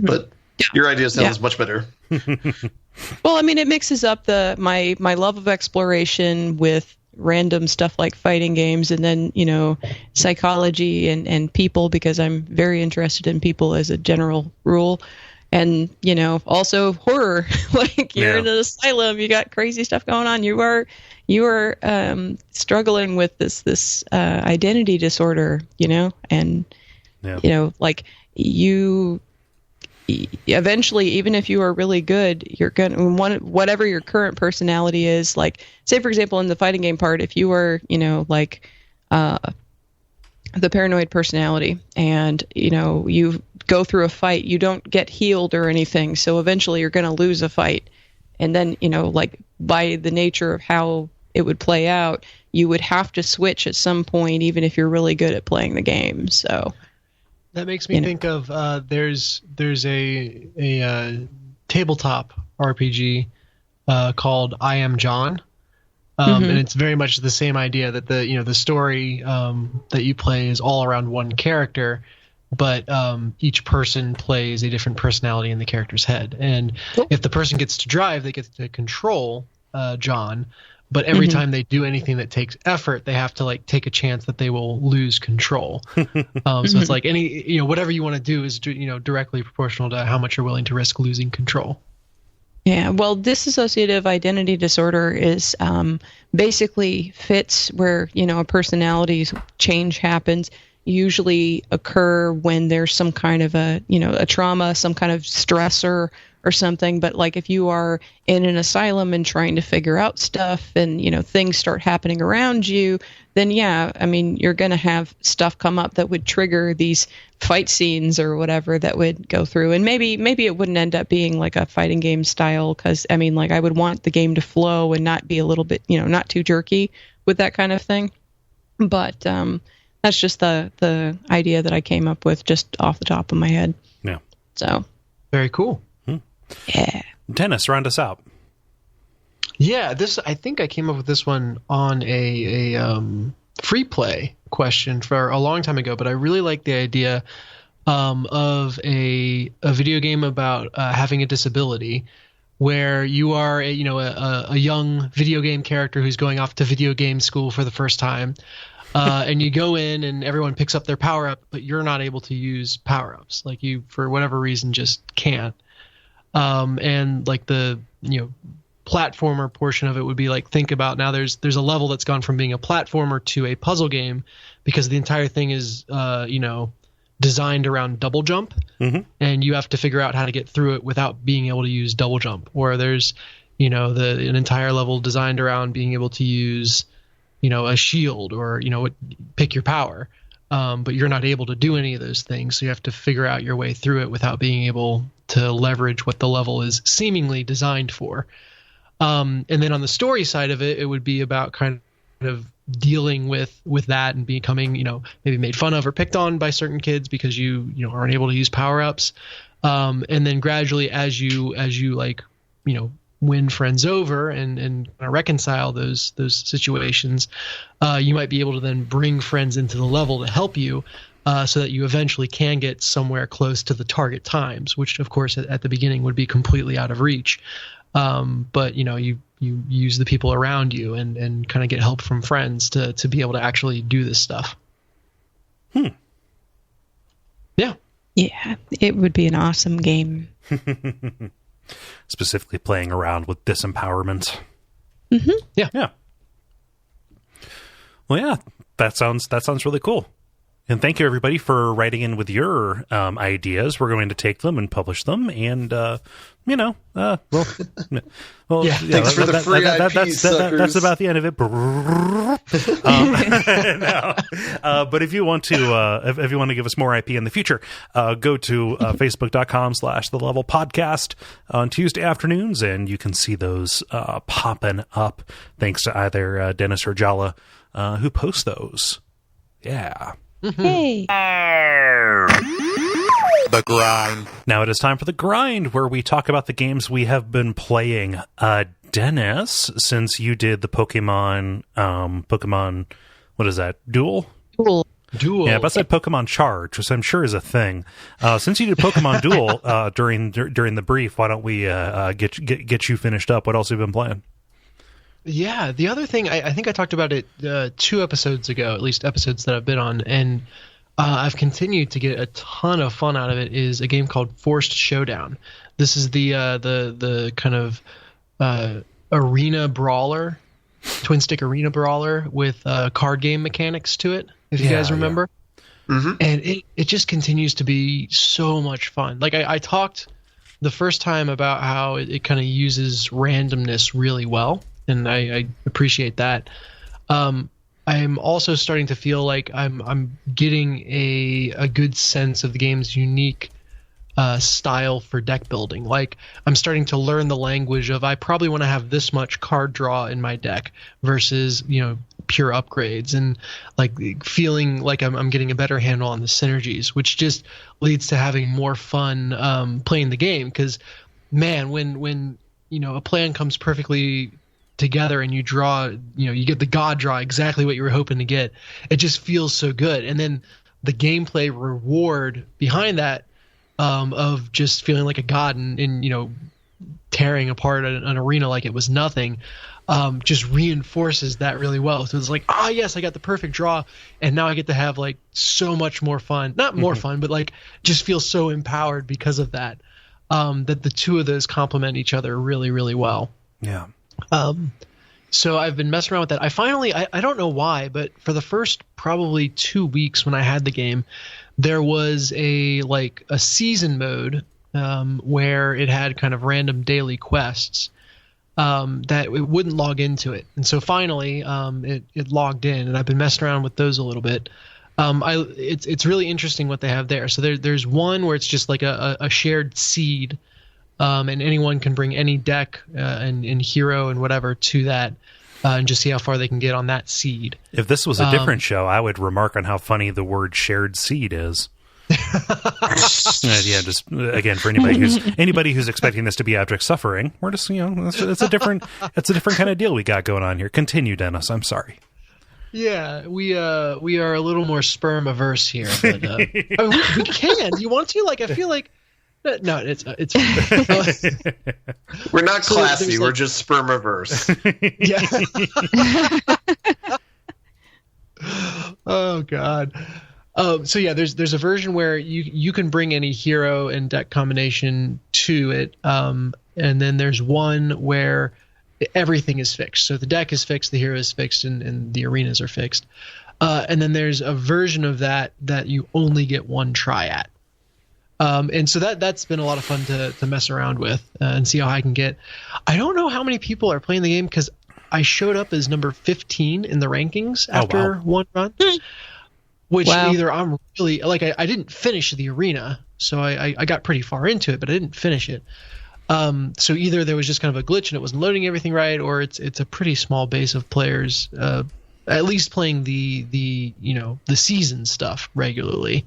But your idea sounds much better. Well, I mean, it mixes up my love of exploration with random stuff like fighting games, and then psychology and people, because I'm very interested in people as a general rule, and also horror. Like you're in an asylum, you got crazy stuff going on, you are struggling with this identity disorder, and like you eventually, even if you are really good, you're going to whatever your current personality is. Like, say for example, in the fighting game part, if you are, the paranoid personality, and you go through a fight, you don't get healed or anything, so eventually you're going to lose a fight, and then like by the nature of how it would play out, you would have to switch at some point, even if you're really good at playing the game. So that makes me think of there's a tabletop RPG called I Am John. And it's very much the same idea that the story that you play is all around one character, but each person plays a different personality in the character's head. And if the person gets to drive, they get to control John. But every time they do anything that takes effort, they have to like take a chance that they will lose control. So it's like whatever you want to do is directly proportional to how much you're willing to risk losing control. Yeah, well, dissociative identity disorder is basically fits where a personality change happens. Usually occur when there's some kind of a trauma, some kind of stressor or something. But like if you are in an asylum and trying to figure out stuff, and things start happening around you, then you're going to have stuff come up that would trigger these fight scenes or whatever that would go through. And maybe it wouldn't end up being like a fighting game style, because I would want the game to flow and not be a little bit not too jerky with that kind of thing. But that's just the idea that I came up with just off the top of my head. Yeah. So very cool. Yeah. Dennis, round us out. Yeah, I think I came up with this one on a free play question for a long time ago, but I really like the idea of a video game about having a disability, where you are a young video game character who's going off to video game school for the first time. And you go in and everyone picks up their power up, but you're not able to use power ups. Like you, for whatever reason, just can't. And like the platformer portion of it would be like, think about now there's a level that's gone from being a platformer to a puzzle game, because the entire thing is designed around double jump, and you have to figure out how to get through it without being able to use double jump. Or there's an entire level designed around being able to use a shield or pick your power, but you're not able to do any of those things, so you have to figure out your way through it without being able to leverage what the level is seemingly designed for. And then on the story side of it, it would be about kind of dealing with that and becoming maybe made fun of or picked on by certain kids because you aren't able to use power-ups, and then gradually as you like win friends over and reconcile those situations, you might be able to then bring friends into the level to help you, so that you eventually can get somewhere close to the target times, which of course at the beginning would be completely out of reach. But you use the people around you and kind of get help from friends to be able to actually do this stuff. Yeah. Yeah, it would be an awesome game. Specifically playing around with disempowerment. Yeah. Well, yeah, that sounds really cool. And thank you, everybody, for writing in with your ideas. We're going to take them and publish them, and well, yeah. Thanks for the free IP, suckers. That's about the end of it. But if you want to, if you want to give us more IP in the future, go to Facebook.com/The Level Podcast on Tuesday afternoons, and you can see those popping up. Thanks to either Dennis or Jala, who post those. Yeah. Hey. The grind. Now it is time for the grind, where we talk about the games we have been playing. Dennis, since you did the Pokemon, what is that? Duel. Yeah, but I said Pokemon Charge, which I'm sure is a thing. Since you did Pokemon Duel during the brief, why don't we get you finished up? What else have you been playing? Yeah, the other thing, I think I talked about it 2 episodes ago, at least episodes that I've been on, and I've continued to get a ton of fun out of it, is a game called Forced Showdown. This is the kind of arena brawler, twin-stick arena brawler with card game mechanics to it, if you guys remember. Yeah. And it just continues to be so much fun. Like, I talked the first time about how it kind of uses randomness really well, and I appreciate that. I'm also starting to feel like I'm getting a good sense of the game's unique style for deck building. Like, I'm starting to learn the language of, I probably want to have this much card draw in my deck versus, pure upgrades, and like feeling like I'm getting a better handle on the synergies, which just leads to having more fun playing the game. Because, man, when a plan comes perfectly together and you draw, you get the god draw, exactly what you were hoping to get, it just feels so good. And then the gameplay reward behind that, of just feeling like a god and tearing apart an arena like it was nothing, just reinforces that really well. So it's like, yes, I got the perfect draw, and now I get to have like so much more fun. Not more fun, but like just feel so empowered because of that. That the two of those complement each other really, really well. Yeah. So I've been messing around with that. I don't know why, but for the first probably 2 weeks when I had the game, there was a season mode where it had kind of random daily quests that it wouldn't log into it. And so finally it logged in, and I've been messing around with those a little bit. It's really interesting what they have there. So there's one where it's just like a shared seed, and anyone can bring any deck and hero and whatever to that, and just see how far they can get on that seed. If this was a different show, I would remark on how funny the word shared seed is. Yeah, just again, for anybody who's expecting this to be abject suffering, we're just it's a different kind of deal we got going on here. Continue, Dennis. I'm sorry. Yeah, we are a little more sperm averse here, but we can. You want to? Like, I feel like. No, it's fine. We're not classy. We're just sperm averse. Yeah. Oh God. So yeah, there's a version where you can bring any hero and deck combination to it, and then there's one where everything is fixed. So the deck is fixed, the hero is fixed, and the arenas are fixed. And then there's a version of that you only get one try at. And so that's been a lot of fun to mess around with and see how high I can get. I don't know how many people are playing the game because I showed up as number 15 in the rankings after one run, which either I'm really like I didn't finish the arena, so I got pretty far into it, but I didn't finish it. So either there was just kind of a glitch and it wasn't loading everything right, or it's a pretty small base of players, at least playing the season stuff regularly.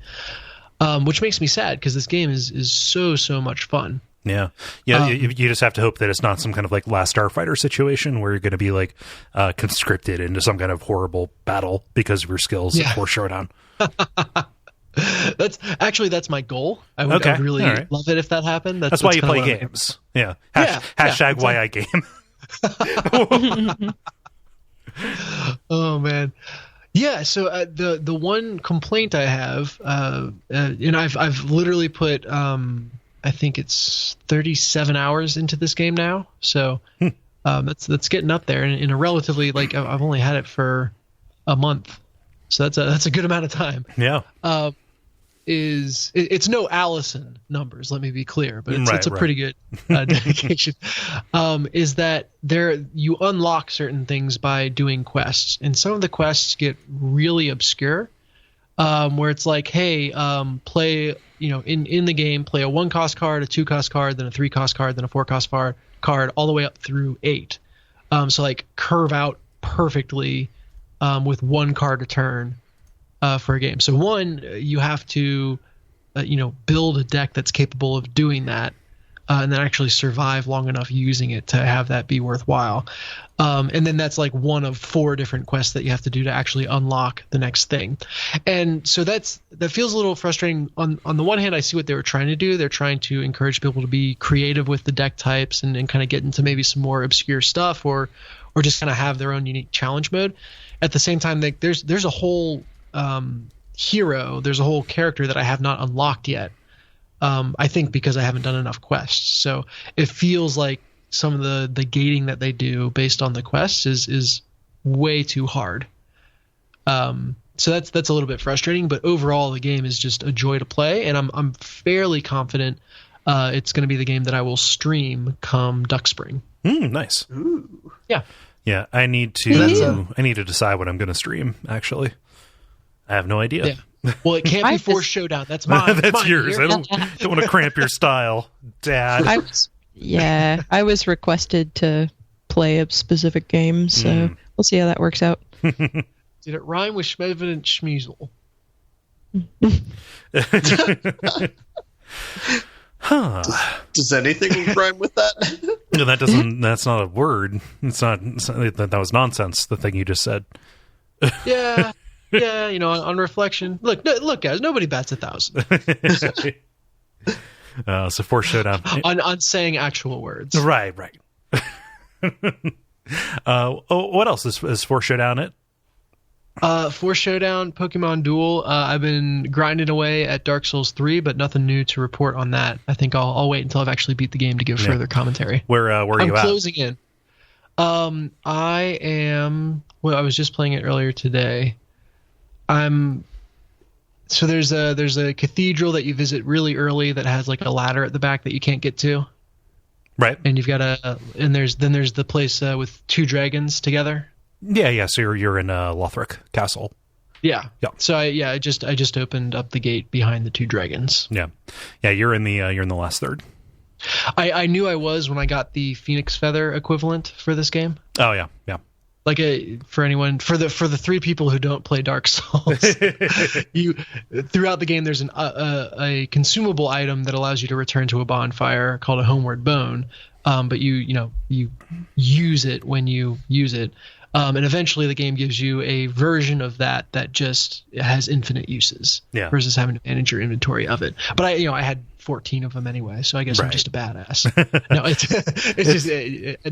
Which makes me sad because this game is so much fun. Yeah. You just have to hope that it's not some kind of like Last Starfighter situation where you're going to be like conscripted into some kind of horrible battle because of your skills for Showdown. That's my goal. I would really love it if that happened. That's why you play games. Yeah. Hashtag why I game. Oh man. Yeah, so the one complaint I have, and I've literally put I think it's 37 hours into this game now, so that's getting up there in a relatively I've only had it for a month, so that's a good amount of time. Yeah. It's no Allison numbers, let me be clear, but it's a pretty good dedication. Is that you unlock certain things by doing quests, and some of the quests get really obscure, where it's like, hey, play in the game, play a 1-cost card, a 2-cost card, then a 3-cost card, then a 4-cost card, all the way up through 8. So like curve out perfectly with 1 card a turn. For a game. So one, you have to, build a deck that's capable of doing that, and then actually survive long enough using it to have that be worthwhile. And then that's like one of 4 different quests that you have to do to actually unlock the next thing. And so that feels a little frustrating. On the one hand, I see what they were trying to do. They're trying to encourage people to be creative with the deck types and kind of get into maybe some more obscure stuff, or just kind of have their own unique challenge mode. At the same time, there's a whole hero, there's a whole character that I have not unlocked yet, I think because I haven't done enough quests. So it feels like some of the gating that they do based on the quests is way too hard. So that's a little bit frustrating, but overall the game is just a joy to play, and I'm fairly confident it's going to be the game that I will stream come Duck Spring. Nice. Ooh. Yeah. Yeah, I need to decide what I'm going to stream. Actually, I have no idea. Yeah. Well, it can't be Force Showdown. That's mine. That's mine yours. I don't want to cramp your style, Dad. I was requested to play a specific game, so we'll see how that works out. Did it rhyme with Schmevin and Schmeasel? Huh. Does anything rhyme with that? No, that doesn't. That's not a word. That was nonsense. The thing you just said. Yeah. On reflection, look, guys. Nobody bats 1,000. So Force Showdown on saying actual words. Right. What else is Force Showdown it? Force Showdown, Pokemon Duel. I've been grinding away at Dark Souls 3, but nothing new to report on that. I think I'll wait until I've actually beat the game to give further commentary. Where are you at? I'm closing in. I am. Well, I was just playing it earlier today. So there's a cathedral that you visit really early that has like a ladder at the back that you can't get to. Right. And you've got there's the place with 2 dragons together. Yeah. So you're in Lothric Castle. Yeah. So I just opened up the gate behind the 2 dragons. Yeah. You're in the last third. I knew I was when I got the Phoenix Feather equivalent for this game. Oh yeah. Like for the 3 people who don't play Dark Souls, you throughout the game there's a consumable item that allows you to return to a bonfire called a Homeward Bone, but you use it when you use it. And eventually the game gives you a version of that just has infinite uses versus having to manage your inventory of it. But I had 14 of them anyway, so I guess I'm just a badass. No, it's just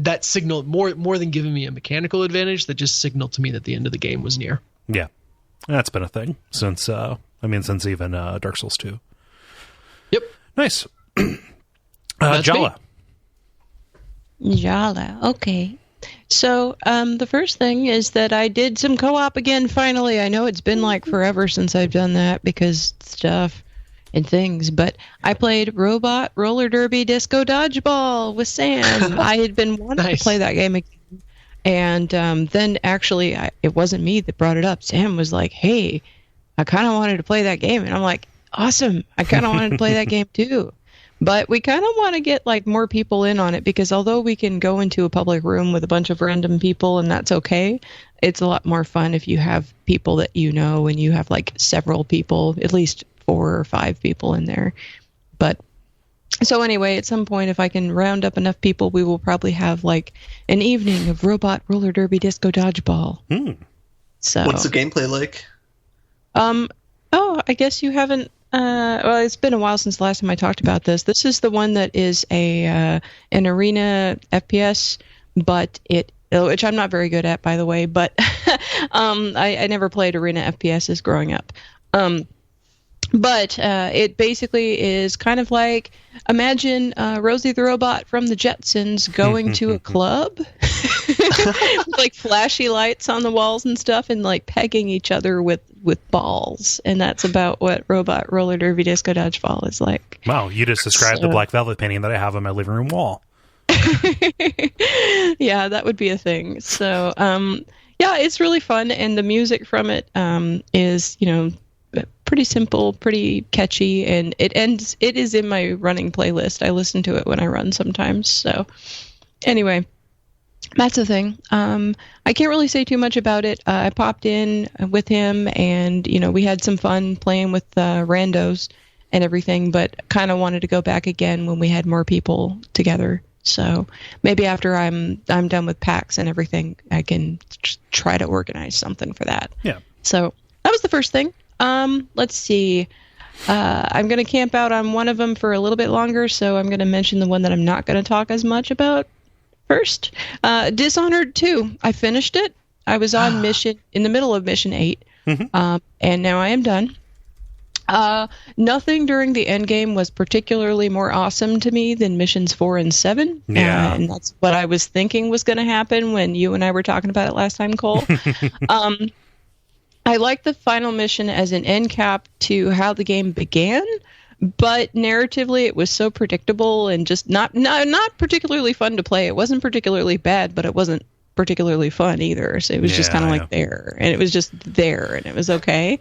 that signal more than giving me a mechanical advantage, that just signaled to me that the end of the game was near. Yeah, that's been a thing since even Dark Souls 2. Yep. Nice. Jala. Jala. Okay. So the first thing is that I did some co-op again, finally. I know it's been like forever since I've done that because stuff and things, but I played Robot Roller Derby Disco Dodgeball with Sam. I had been wanting to play that game again, and then actually it wasn't me that brought it up. Sam was like, hey, I kind of wanted to play that game, and I'm like, awesome, I kind of wanted to play that game too. But we kind of want to get like more people in on it, because although we can go into a public room with a bunch of random people and that's okay, it's a lot more fun if you have people that you know and you have like several people, at least 4 or 5 people in there. But so anyway, at some point, if I can round up enough people, we will probably have like an evening of Robot Roller Derby Disco Dodgeball. So what's the gameplay like? I guess you haven't. Well, it's been a while since the last time I talked about this. This is the one that is an arena FPS, but which I'm not very good at, by the way. But I never played arena FPSs growing up. But it basically is kind of like, imagine Rosie the Robot from the Jetsons going to a club, like flashy lights on the walls and stuff, and like pegging each other with balls. And that's about what Robot Roller Derby Disco Dodgeball is like. Wow, you just described the black velvet painting that I have on my living room wall. Yeah, that would be a thing. So, yeah, it's really fun, and the music from it is, pretty simple, pretty catchy, and it is in my running playlist. I listen to it when I run sometimes. So anyway, that's the thing. I can't really say too much about it. I popped in with him, and we had some fun playing with randos and everything, but kind of wanted to go back again when we had more people together. So maybe after I'm done with PAX and everything, I can try to organize something for that. Yeah. So that was the first thing. Let's see. I'm going to camp out on one of them for a little bit longer, so I'm going to mention the one that I'm not going to talk as much about first. Dishonored 2. I finished it. I was on in the middle of mission 8, and now I am done. Nothing during the end game was particularly more awesome to me than missions 4 and 7. Yeah. And that's what I was thinking was going to happen when you and I were talking about it last time, Cole. I like the final mission as an end cap to how the game began, but narratively it was so predictable and just not particularly fun to play. It wasn't particularly bad, but it wasn't particularly fun either. So it was just kind of like there, and it was just there, and it was okay.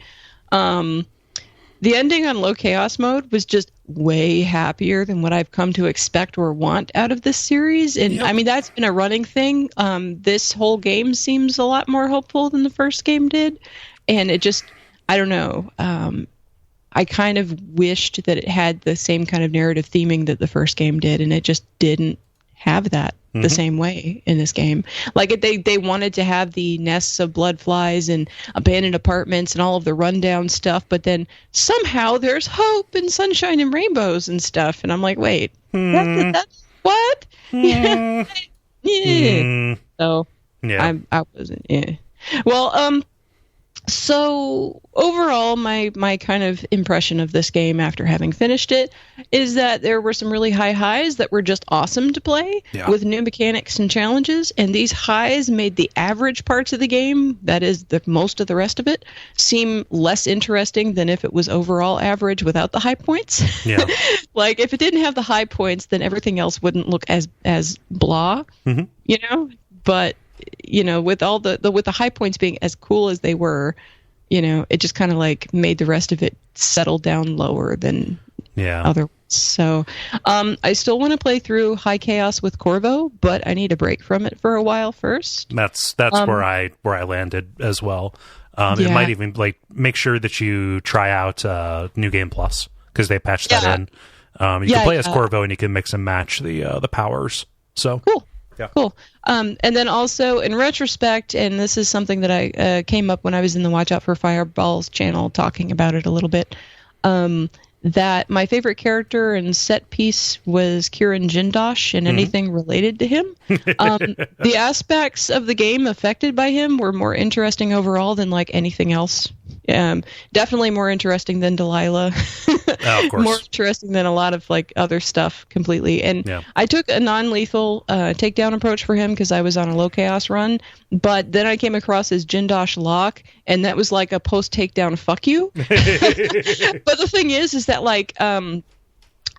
The ending on low chaos mode was just way happier than what I've come to expect or want out of this series. And I mean, that's been a running thing. This whole game seems a lot more hopeful than the first game did. And it just, I don't know. I kind of wished that it had the same kind of narrative theming that the first game did, and it just didn't have that the same way in this game. Like they wanted to have the nests of blood flies and abandoned apartments and all of the rundown stuff, but then somehow there's hope and sunshine and rainbows and stuff, and I'm like, wait, that's what? Yeah. So I wasn't. Yeah. Well, so overall, my kind of impression of this game after having finished it is that there were some really high highs that were just awesome to play with new mechanics and challenges, and these highs made the average parts of the game, that is the most of the rest of it, seem less interesting than if it was overall average without the high points. Yeah. Like if it didn't have the high points, then everything else wouldn't look as blah, you know? But you know, with all with the high points being as cool as they were, you know, it just kind of like made the rest of it settle down lower than other. So I still want to play through High Chaos with Corvo, but I need a break from it for a while first. That's where I landed as well. It might even like make sure that you try out New Game Plus, because they patched that in. You can play as Corvo and you can mix and match the powers. So cool. Yeah. Cool. And then also in retrospect, and this is something that I came up when I was in the Watch Out for Fireballs channel talking about it a little bit, that my favorite character and set piece was Kieran Jindosh and anything related to him. The aspects of the game affected by him were more interesting overall than like anything else. Definitely more interesting than Delilah. Of course. More interesting than a lot of like other stuff completely. And I took a non-lethal takedown approach for him because I was on a low chaos run. But then I came across his Jindosh lock, and that was like a post takedown fuck you. But the thing is that like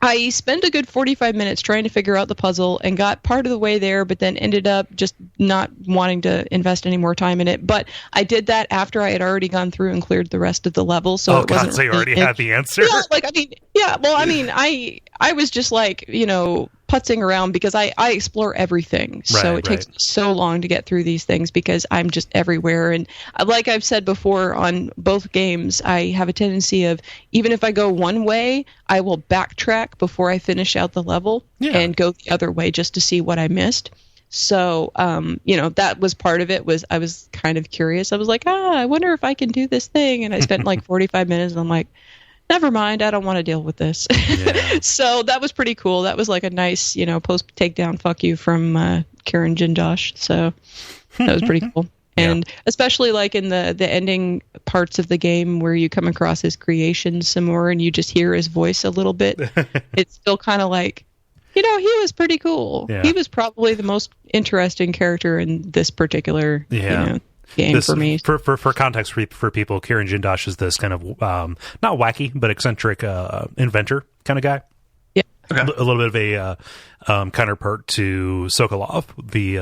I spent a good 45 minutes trying to figure out the puzzle and got part of the way there, but then ended up just not wanting to invest any more time in it. But I did that after I had already gone through and cleared the rest of the level. So it wasn't so you already had the answer? Yeah, like, I mean, I was just like, you know, putzing around because I explore everything. So it takes me so long to get through these things because I'm just everywhere. And like I've said before on both games, I have a tendency of, even if I go one way, I will backtrack before I finish out the level and go the other way just to see what I missed. So, you know, that was part of it. Was I was kind of curious. I was like, I wonder if I can do this thing. And I spent like 45 minutes and I'm like, never mind, I don't want to deal with this. So that was pretty cool. That was like a nice, you know, post takedown fuck you from Kieran Jindosh. So that was pretty cool. And especially like in the ending parts of the game where you come across his creations some more and you just hear his voice a little bit, it's still kind of like, you know, he was pretty cool. Yeah. He was probably the most interesting character in this particular you know, game for me. For context for people, Kieran Jindosh is this kind of not wacky but eccentric inventor kind of guy. Yeah, a little bit of a counterpart to Sokolov, the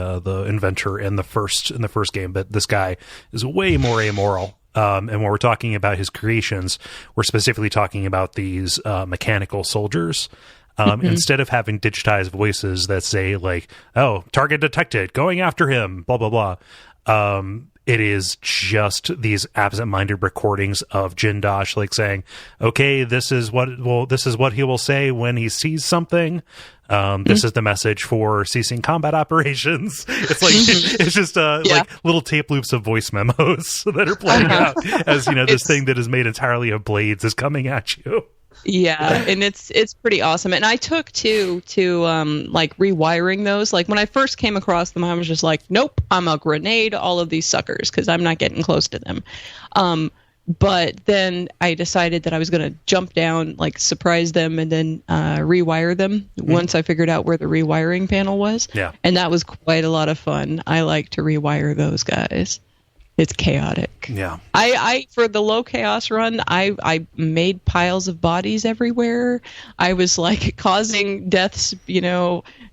inventor in the first game. But this guy is way more amoral. And when we're talking about his creations, we're specifically talking about these mechanical soldiers. Instead of having digitized voices that say like, "Oh, target detected, going after him," blah blah blah. It is just these absent-minded recordings of Jindosh like saying, "Okay, this is what he will say when he sees something. This is the message for ceasing combat operations." It's like it's just like little tape loops of voice memos that are playing out as, you know, this thing that is made entirely of blades is coming at you. Yeah, and it's pretty awesome. And I took to like rewiring those. Like when I first came across them, I was just like, nope, I'm a grenade all of these suckers because I'm not getting close to them. But then I decided that I was going to jump down, like surprise them, and then rewire them once I figured out where the rewiring panel was. Yeah. And that was quite a lot of fun. I like to rewire those guys. It's chaotic. Yeah. I for the low chaos run, I made piles of bodies everywhere. I was like causing deaths,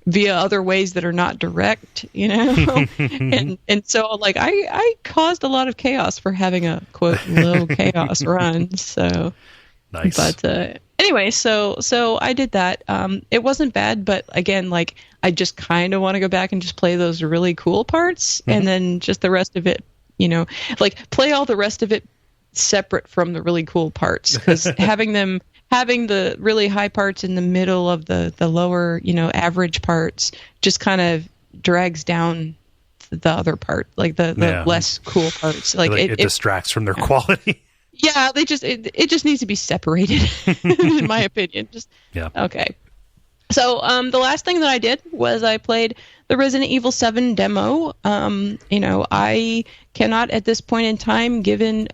via other ways that are not direct, and so like I caused a lot of chaos for having a quote low chaos run. So nice. But anyway, so I did that. It wasn't bad, but again, like I just kind of want to go back and just play those really cool parts, and then just the rest of it, like play all the rest of it separate from the really cool parts, because having the really high parts in the middle of the lower, average parts just kind of drags down the other part, like the less cool parts. Like it distracts from their quality. Yeah, it just needs to be separated, in my opinion. Okay. So the last thing that I did was I played the Resident Evil 7 demo. I cannot at this point in time, given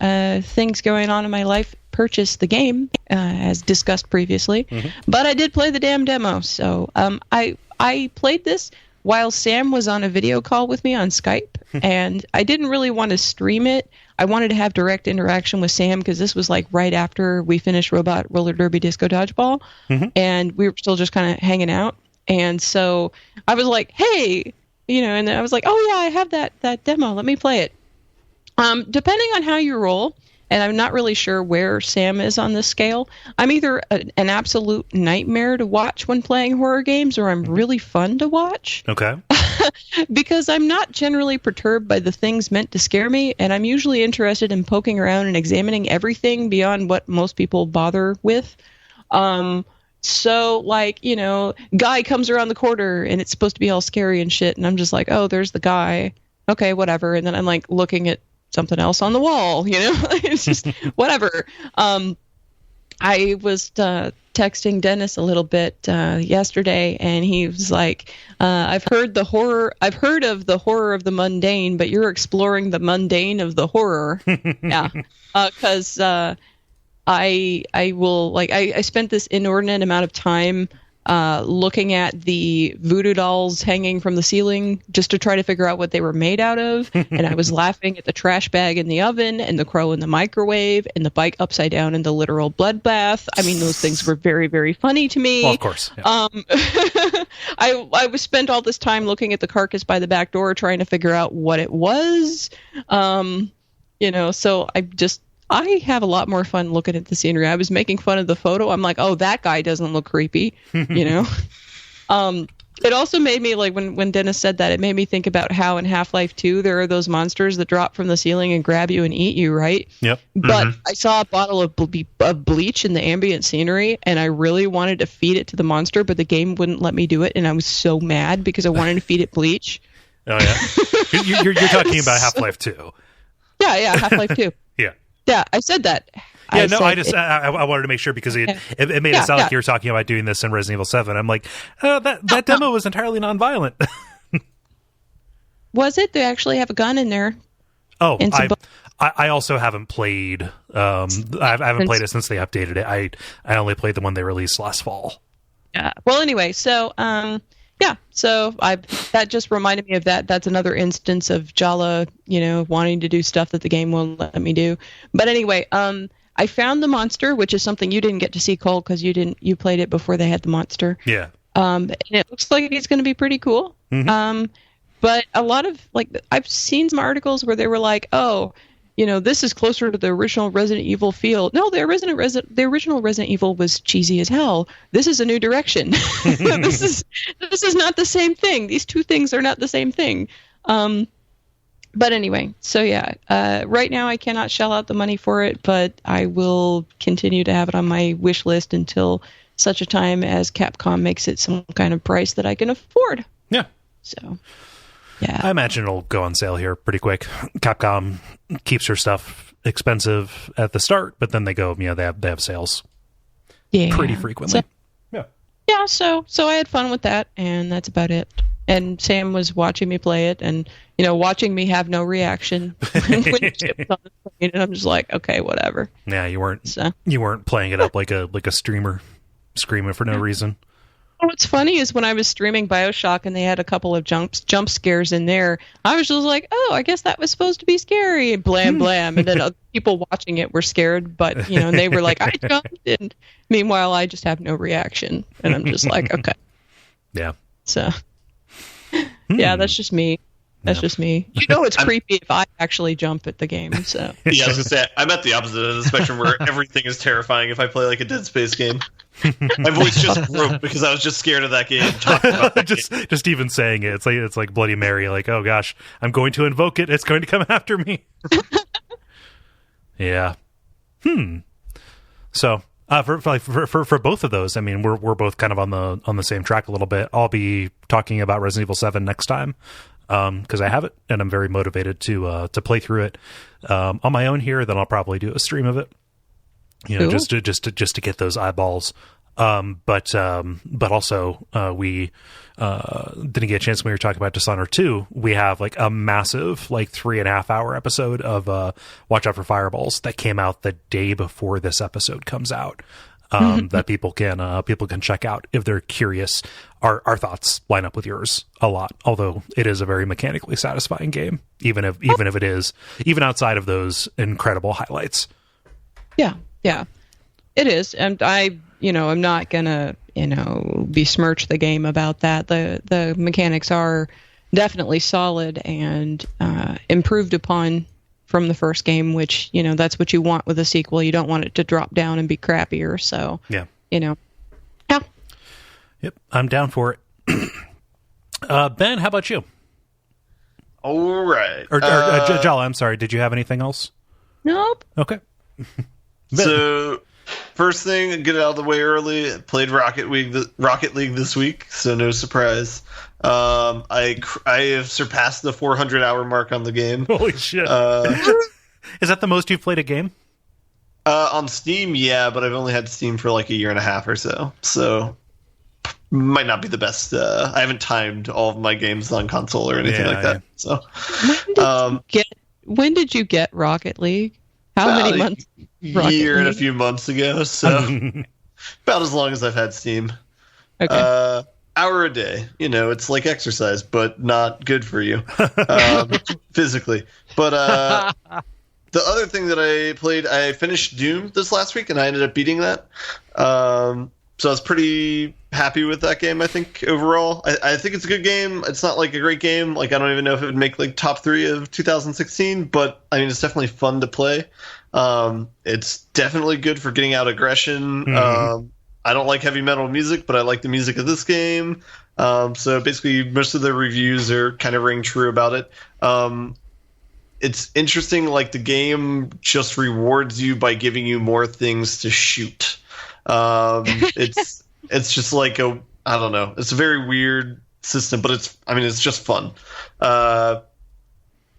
things going on in my life, purchase the game, as discussed previously. But I did play the damn demo. So I played this while Sam was on a video call with me on Skype, and I didn't really want to stream it. I wanted to have direct interaction with Sam because this was like right after we finished Robot Roller Derby Disco Dodgeball, and we were still just kind of hanging out. And so I was like, hey, and then I was like, oh yeah, I have that demo. Let me play it. Depending on how you roll, and I'm not really sure where Sam is on this scale, I'm either an absolute nightmare to watch when playing horror games, or I'm really fun to watch. Okay. Because I'm not generally perturbed by the things meant to scare me, and I'm usually interested in poking around and examining everything beyond what most people bother with. So, like, guy comes around the corner, and it's supposed to be all scary and shit, and I'm just like, oh, there's the guy. Okay, whatever. And then I'm, like, looking at something else on the wall, It's just whatever. I was texting Dennis a little bit yesterday, and he was like, I've heard of the horror of the mundane, but you're exploring the mundane of the horror. Yeah. Because I will, like, I spent this inordinate amount of time looking at the voodoo dolls hanging from the ceiling just to try to figure out what they were made out of. And I was laughing at the trash bag in the oven, and the crow in the microwave, and the bike upside down in the literal bloodbath. I mean, those things were very, very funny to me. Well, of course. Yeah. I was spent all this time looking at the carcass by the back door trying to figure out what it was. So I have a lot more fun looking at the scenery. I was making fun of the photo. I'm like, oh, that guy doesn't look creepy, It also made me, like, when Dennis said that, it made me think about how in Half-Life 2 there are those monsters that drop from the ceiling and grab you and eat you, right? Yep. But I saw a bottle of bleach in the ambient scenery, and I really wanted to feed it to the monster, but the game wouldn't let me do it, and I was so mad because I wanted to feed it bleach. Oh, yeah? You're talking about Half-Life 2. Yeah, Half-Life 2. Yeah. Yeah, I said that. Yeah, I wanted to make sure because it made it sound like you were talking about doing this in Resident Evil 7. I'm like, that demo was entirely nonviolent. Was it? They actually have a gun in there. Oh, I also haven't played. I haven't played it since they updated it. I only played the one they released last fall. Yeah. Well, anyway, so so that just reminded me of that. That's another instance of Jala, wanting to do stuff that the game won't let me do. But anyway, I found the monster, which is something you didn't get to see, Cole, because you played it before they had the monster. Yeah. And it looks like it's going to be pretty cool. But a lot of, like, I've seen some articles where they were like, oh, this is closer to the original Resident Evil feel. No, the original Resident Evil was cheesy as hell. This is a new direction. This is not the same thing. These two things are not the same thing. But anyway, so yeah, right now I cannot shell out the money for it, but I will continue to have it on my wish list until such a time as Capcom makes it some kind of price that I can afford. Yeah. So, yeah. I imagine it'll go on sale here pretty quick. Capcom keeps her stuff expensive at the start, but then they go, they have sales pretty frequently. So I had fun with that, and that's about it. And Sam was watching me play it, and watching me have no reaction when it was on the screen, and I'm just like, okay, whatever. Yeah, you weren't playing it up like a streamer screaming for no reason. What's funny is when I was streaming BioShock and they had a couple of jump scares in there, I was just like, oh, I guess that was supposed to be scary. Blam, blam. And then other people watching it were scared, but, and they were like, I jumped. And meanwhile, I just have no reaction. And I'm just like, okay. Yeah. So, yeah, that's just me. That's just me. It's creepy if I actually jump at the game. So yeah, I was gonna say I'm at the opposite end of the spectrum where everything is terrifying if I play like a Dead Space game. My voice just broke because I was just scared of that game. Talking about that game. Just even saying it, it's like Bloody Mary. Like, oh gosh, I'm going to invoke it. It's going to come after me. Yeah. So. For both of those, I mean, we're both kind of on the same track a little bit. I'll be talking about Resident Evil 7 next time because I have it and I'm very motivated to play through it on my own here. Then I'll probably do a stream of it, cool. just to get those eyeballs. But also we didn't get a chance when we were talking about Dishonored 2. We have like a massive 3.5 hour episode of Watch Out for Fireballs that came out the day before this episode comes out. That people can check out if they're curious. Our thoughts line up with yours a lot, although it is a very mechanically satisfying game, even if it is, even outside of those incredible highlights. Yeah, it is, and I'm not gonna besmirch the game about that. The mechanics are definitely solid and improved upon from the first game, which that's what you want with a sequel. You don't want it to drop down and be crappier. So yeah. Yep, I'm down for it. Ben, how about you? All right. Or Jala, I'm sorry. Did you have anything else? Nope. Okay. So, first thing, get it out of the way early. Played Rocket League this week, so no surprise. I have surpassed the 400-hour mark on the game. Holy shit! Is that the most you've played a game? On Steam, yeah, but I've only had Steam for like a year and a half or so might not be the best. I haven't timed all of my games on console or anything like that. So, when did you get Rocket League? How many months? Year and a few months ago. So, about as long as I've had Steam. Okay. Hour a day. It's like exercise, but not good for you physically. But the other thing that I played, I finished Doom this last week, and I ended up beating that. So I was pretty happy with that game, I think, overall. I think it's a good game. It's not like a great game. Like, I don't even know if it would make like top 3 of 2016, but I mean, it's definitely fun to play. It's definitely good for getting out aggression. Mm-hmm. I don't like heavy metal music, but I like the music of this game. So basically, most of the reviews are kind of ring true about it. It's interesting, like the game just rewards you by giving you more things to shoot. It's just like I don't know. It's a very weird system, but it's just fun.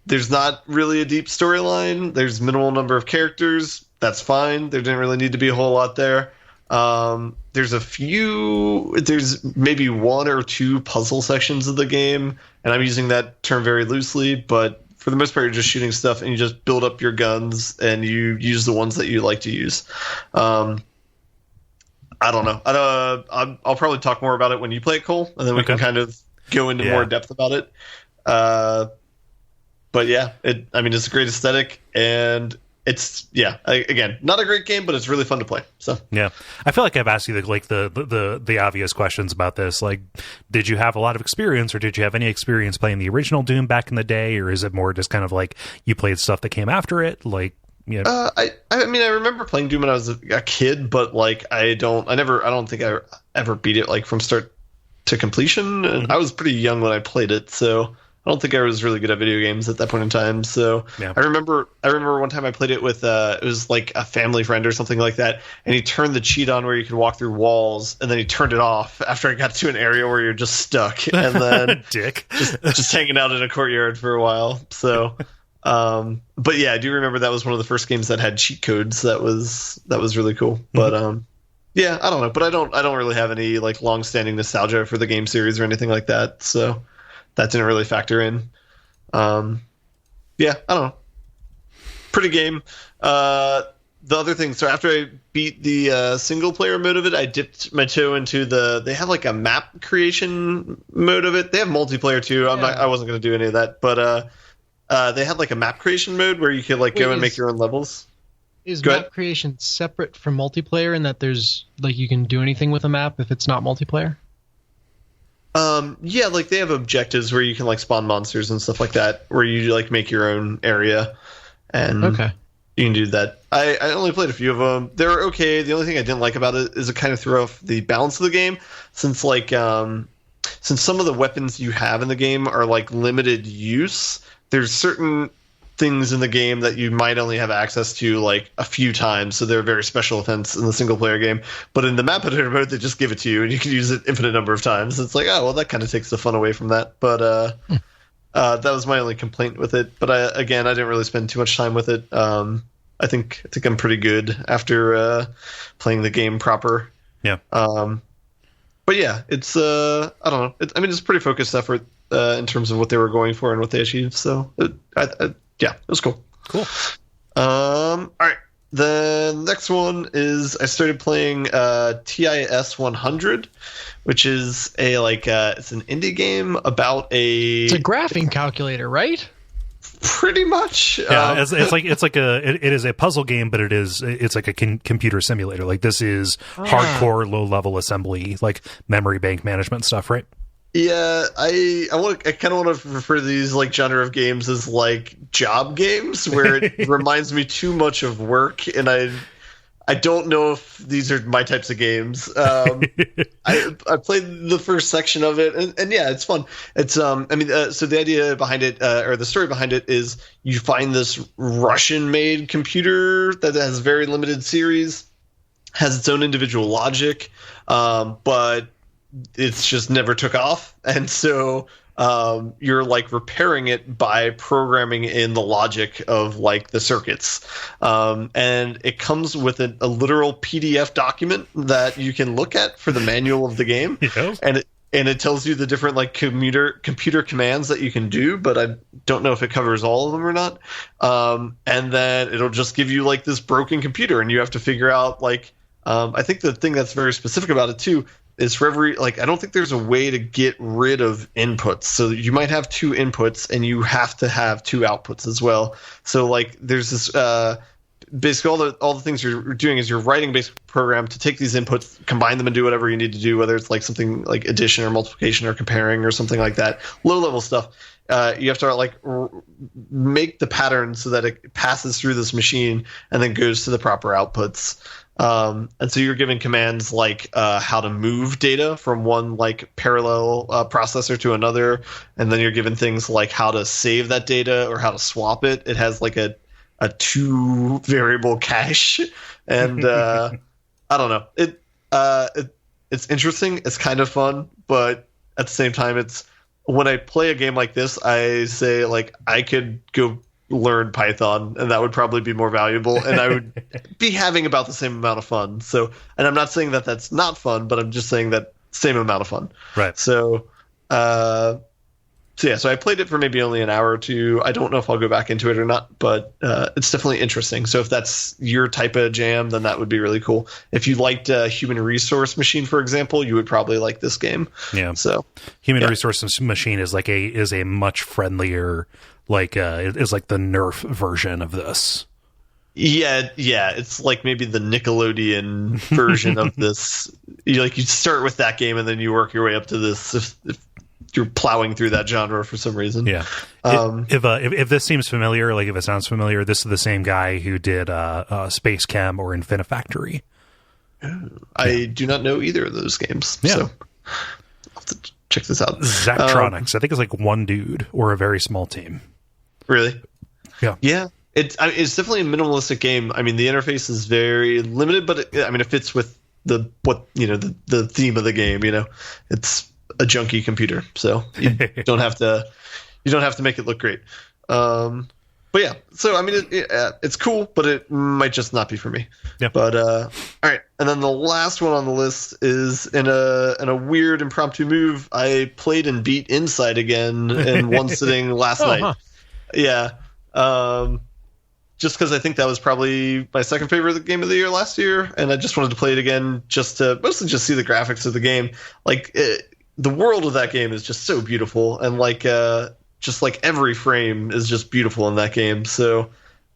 There's not really a deep storyline. There's minimal number of characters. That's fine. There didn't really need to be a whole lot there. There's maybe 1 or 2 puzzle sections of the game, and I'm using that term very loosely, but for the most part, you're just shooting stuff and you just build up your guns and you use the ones that you like to use. I don't know. I'll probably talk more about it when you play it, Kole, and then we can kind of go into more depth about it. But yeah, it's a great aesthetic, and it's again, not a great game, but it's really fun to play. So yeah, I feel like I've asked you the obvious questions about this. Like, did you have a lot of experience, or did you have any experience playing the original Doom back in the day, or is it more just kind of like you played stuff that came after it? Like, I remember playing Doom when I was a kid, but like I don't think I ever beat it like from start to completion. And I was pretty young when I played it, so I don't think I was really good at video games at that point in time. So I remember one time I played it with it was like a family friend or something like that, and he turned the cheat on where you could walk through walls, and then he turned it off after I got to an area where you're just stuck, and then just hanging out in a courtyard for a while. So but yeah, I do remember that was one of the first games that had cheat codes. That was really cool. But yeah, I don't know, but I don't really have any like long-standing nostalgia for the game series or anything like that. So that didn't really factor in. Yeah, I don't know. Pretty game. the other thing, so after I beat the single player mode of it, I dipped my toe into they have like a map creation mode of it. They have multiplayer too. I wasn't going to do any of that, but they had like a map creation mode where you could like go and make your own levels. Is map creation separate from multiplayer in that there's like you can do anything with a map if it's not multiplayer? Yeah, like they have objectives where you can like spawn monsters and stuff like that, where you like make your own area, and you can do that. I only played a few of them. They're okay. The only thing I didn't like about it is it kind of threw off the balance of the game, since some of the weapons you have in the game are like limited use. There's certain things in the game that you might only have access to like a few times, so they're very special events in the single player game. But in the map editor mode, they just give it to you and you can use it infinite number of times. It's like, oh well, that kind of takes the fun away from that. But that was my only complaint with it. But I didn't really spend too much time with it. I think I'm pretty good after playing the game proper. Yeah. But yeah, it's I don't know. It's a pretty focused effort in terms of what they were going for and what they achieved. So yeah, it was cool. Cool. All right. The next one is I started playing TIS 100, which is it's an indie game about It's a graphing calculator, right? Pretty much. Yeah, it is a puzzle game, but it's like a computer simulator. Like this is hardcore low level assembly, like memory bank management stuff, right? Yeah, I kind of want to refer to these like genre of games as like job games, where it reminds me too much of work, and I don't know if these are my types of games. I played the first section of it, and yeah, it's fun. It's so the idea behind it, or the story behind it, is you find this Russian-made computer that has very limited series, has its own individual logic, but it's just never took off, and so you're like repairing it by programming in the logic of like the circuits, and it comes with a literal PDF document that you can look at for the manual of the game. Yeah. And it tells you the different like computer commands that you can do, but I don't know if it covers all of them or not. And then it'll just give you like this broken computer, and you have to figure out like I think the thing that's very specific about it too is for every I don't think there's a way to get rid of inputs. So you might have two inputs and you have to have two outputs as well. So like there's this basically all the things you're doing is you're writing a basic program to take these inputs, combine them, and do whatever you need to do, whether it's like something like addition or multiplication or comparing or something like that, low level stuff. You have to like make the pattern so that it passes through this machine and then goes to the proper outputs. And so you're given commands like how to move data from one like parallel processor to another, and then you're given things like how to save that data or how to swap it. It has like a 2 variable cache, and I don't know. It's interesting. It's kind of fun, but at the same time, it's when I play a game like this, I say like I could go learn Python, and that would probably be more valuable, and I would be having about the same amount of fun. So, and I'm not saying that that's not fun, but I'm just saying that same amount of fun. Right. So so I played it for maybe only an hour or two. I don't know if I'll go back into it or not, but it's definitely interesting. So if that's your type of jam, then that would be really cool. If you liked Human Resource Machine, for example, you would probably like this game. Yeah. So Human Resource Machine is like a much friendlier, like is like the Nerf version of this. Yeah, it's like maybe the Nickelodeon version of this. You start with that game and then you work your way up to this. If you're plowing through that genre for some reason. Yeah. If this seems familiar, like if it sounds familiar, this is the same guy who did Space Chem or Infinifactory. I do not know either of those games. Yeah. So I'll have to check this out. Zachtronics. I think it's like one dude or a very small team. Really? Yeah. Yeah. It's definitely a minimalistic game. I mean, the interface is very limited, but it fits with the theme of the game. It's a junky computer, so you don't have to make it look great. But yeah, so it's cool, but it might just not be for me. Yeah. But all right, and then the last one on the list is in a weird impromptu move. I played and beat Inside again in one sitting last night. Huh. Yeah. just because I think that was probably my second favorite game of the year last year, and I just wanted to play it again just to mostly just see the graphics of the game. Like the world of that game is just so beautiful, and like just like every frame is just beautiful in that game. So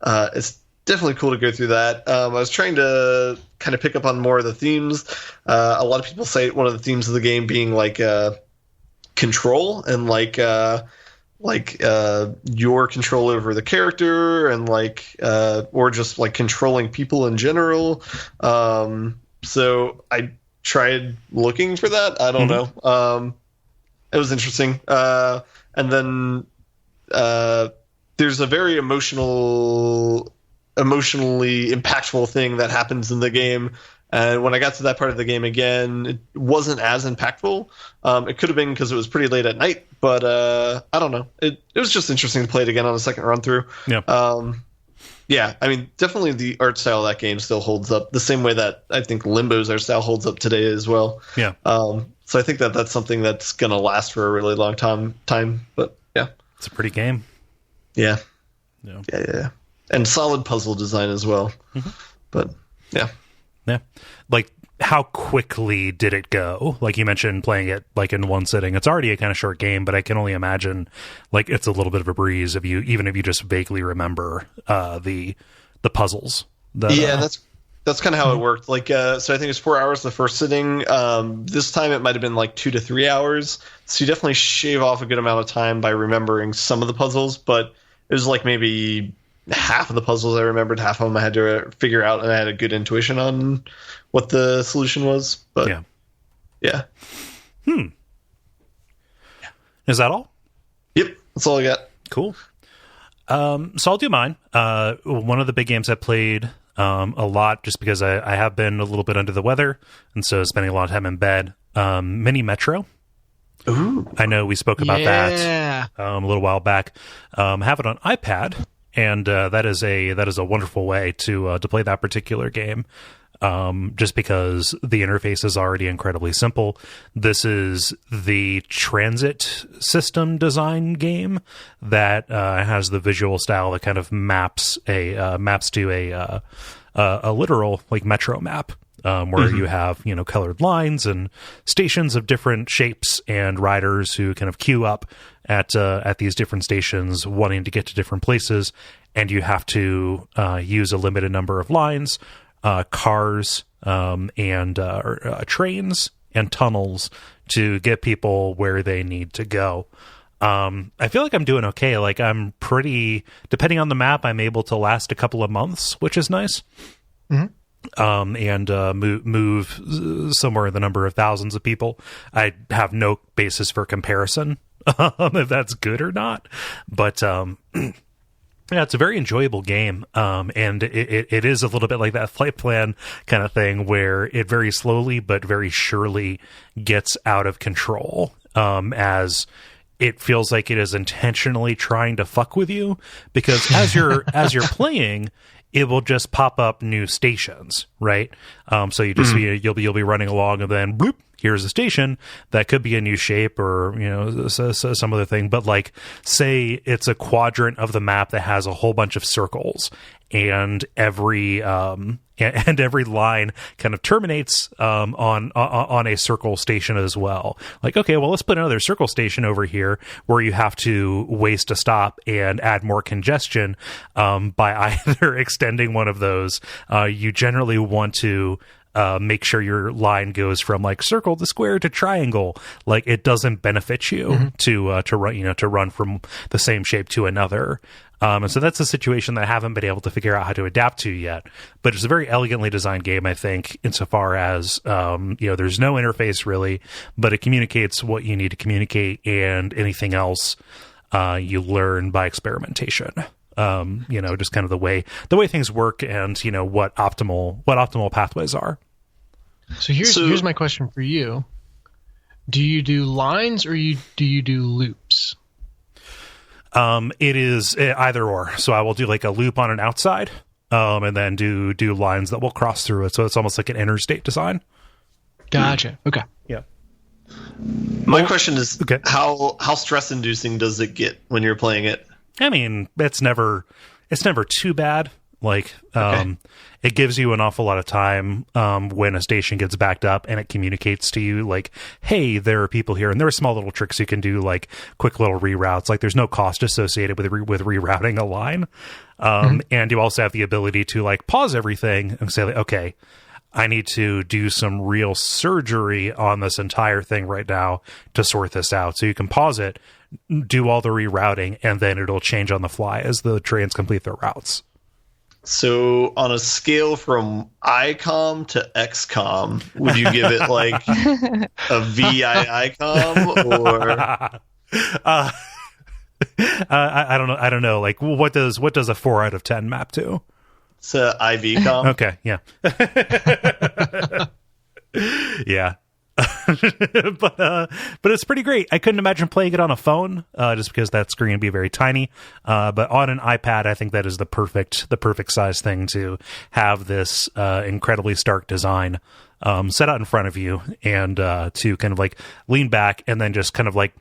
it's definitely cool to go through that. I was trying to kind of pick up on more of the themes. A lot of people cite one of the themes of the game being like control and like your control over the character and like or just like controlling people in general. So I tried looking for that. I don't know. It was interesting. And then there's a very emotionally impactful thing that happens in the game. And when I got to that part of the game again, it wasn't as impactful. It could have been because it was pretty late at night, but I don't know. It was just interesting to play it again on a second run through. Yeah. Yeah, I mean, definitely the art style of that game still holds up the same way that I think Limbo's art style holds up today as well. Yeah. So I think that that's something that's going to last for a really long time. But yeah. It's a pretty game. Yeah. Yeah. And solid puzzle design as well. Mm-hmm. But yeah. Yeah. Like, how quickly did it go? Like you mentioned, playing it like in one sitting. It's already a kind of short game, but I can only imagine like it's a little bit of a breeze if you just vaguely remember the puzzles. That's kind of how it worked. Like so I think it's 4 hours the first sitting. This time it might have been like 2 to 3 hours. So you definitely shave off a good amount of time by remembering some of the puzzles, but it was like maybe half of the puzzles I remembered, half of them I had to figure out, and I had a good intuition on what the solution was. But yeah. Is that all? Yep, that's all I got. Cool. So I'll do mine. One of the big games I played a lot, just because I have been a little bit under the weather, and so spending a lot of time in bed. Mini Metro. Ooh. I know we spoke about that a little while back. Have it on iPad. And that is a wonderful way to play that particular game, just because the interface is already incredibly simple. This is the transit system design game that has the visual style that kind of maps to a literal like metro map. Where you have, colored lines and stations of different shapes and riders who kind of queue up at these different stations wanting to get to different places. And you have to use a limited number of lines, cars, and trains and tunnels to get people where they need to go. I feel like I'm doing okay. Like I'm pretty, depending on the map, I'm able to last a couple of months, which is nice. Mm-hmm. And move somewhere in the number of thousands of people. I have no basis for comparison if that's good or not, but yeah, it's a very enjoyable game, and it is a little bit like that Flight Plan kind of thing, where it very slowly but very surely gets out of control, as it feels like it is intentionally trying to fuck with you, because as you're playing, it will just pop up new stations, right? So you just you'll be running along, and then bloop, here's a station that could be a new shape or some other thing. But like, say it's a quadrant of the map that has a whole bunch of circles, and every line kind of terminates on a circle station as well. Like, okay, well, let's put another circle station over here where you have to waste a stop and add more congestion by either extending one of those. You generally want to make sure your line goes from like circle to square to triangle. Like, it doesn't benefit you to run from the same shape to another. And so that's a situation that I haven't been able to figure out how to adapt to yet. But it's a very elegantly designed game, I think, insofar as there's no interface really, but it communicates what you need to communicate, and anything else you learn by experimentation. Just kind of the way things work, and what optimal pathways are. So here's my question for you. Do you do lines or do you do loops? It is either or. So I will do like a loop on an outside, and then do lines that will cross through it. So it's almost like an interstate design. Gotcha. Okay. Yeah. My question is, how stress inducing does it get when you're playing it? I mean, it's never too bad. Like, it gives you an awful lot of time when a station gets backed up, and it communicates to you like, hey, there are people here. And there are small little tricks you can do, like quick little reroutes. Like, there's no cost associated with rerouting a line. And you also have the ability to like pause everything and say, like, okay, I need to do some real surgery on this entire thing right now to sort this out. So you can pause it, do all the rerouting, and then it'll change on the fly as the trains complete their routes. So on a scale from ICOM to XCOM, would you give it like a VIICOM or? I don't know. Like, what does a 4 out of 10 map to? It's a IVCOM. Okay, yeah. Yeah. But it's pretty great. I couldn't imagine playing it on a phone, just because that screen would be very tiny. But on an iPad, I think that is the perfect size thing to have this incredibly stark design set out in front of you, and to kind of like lean back, and then just kind of like,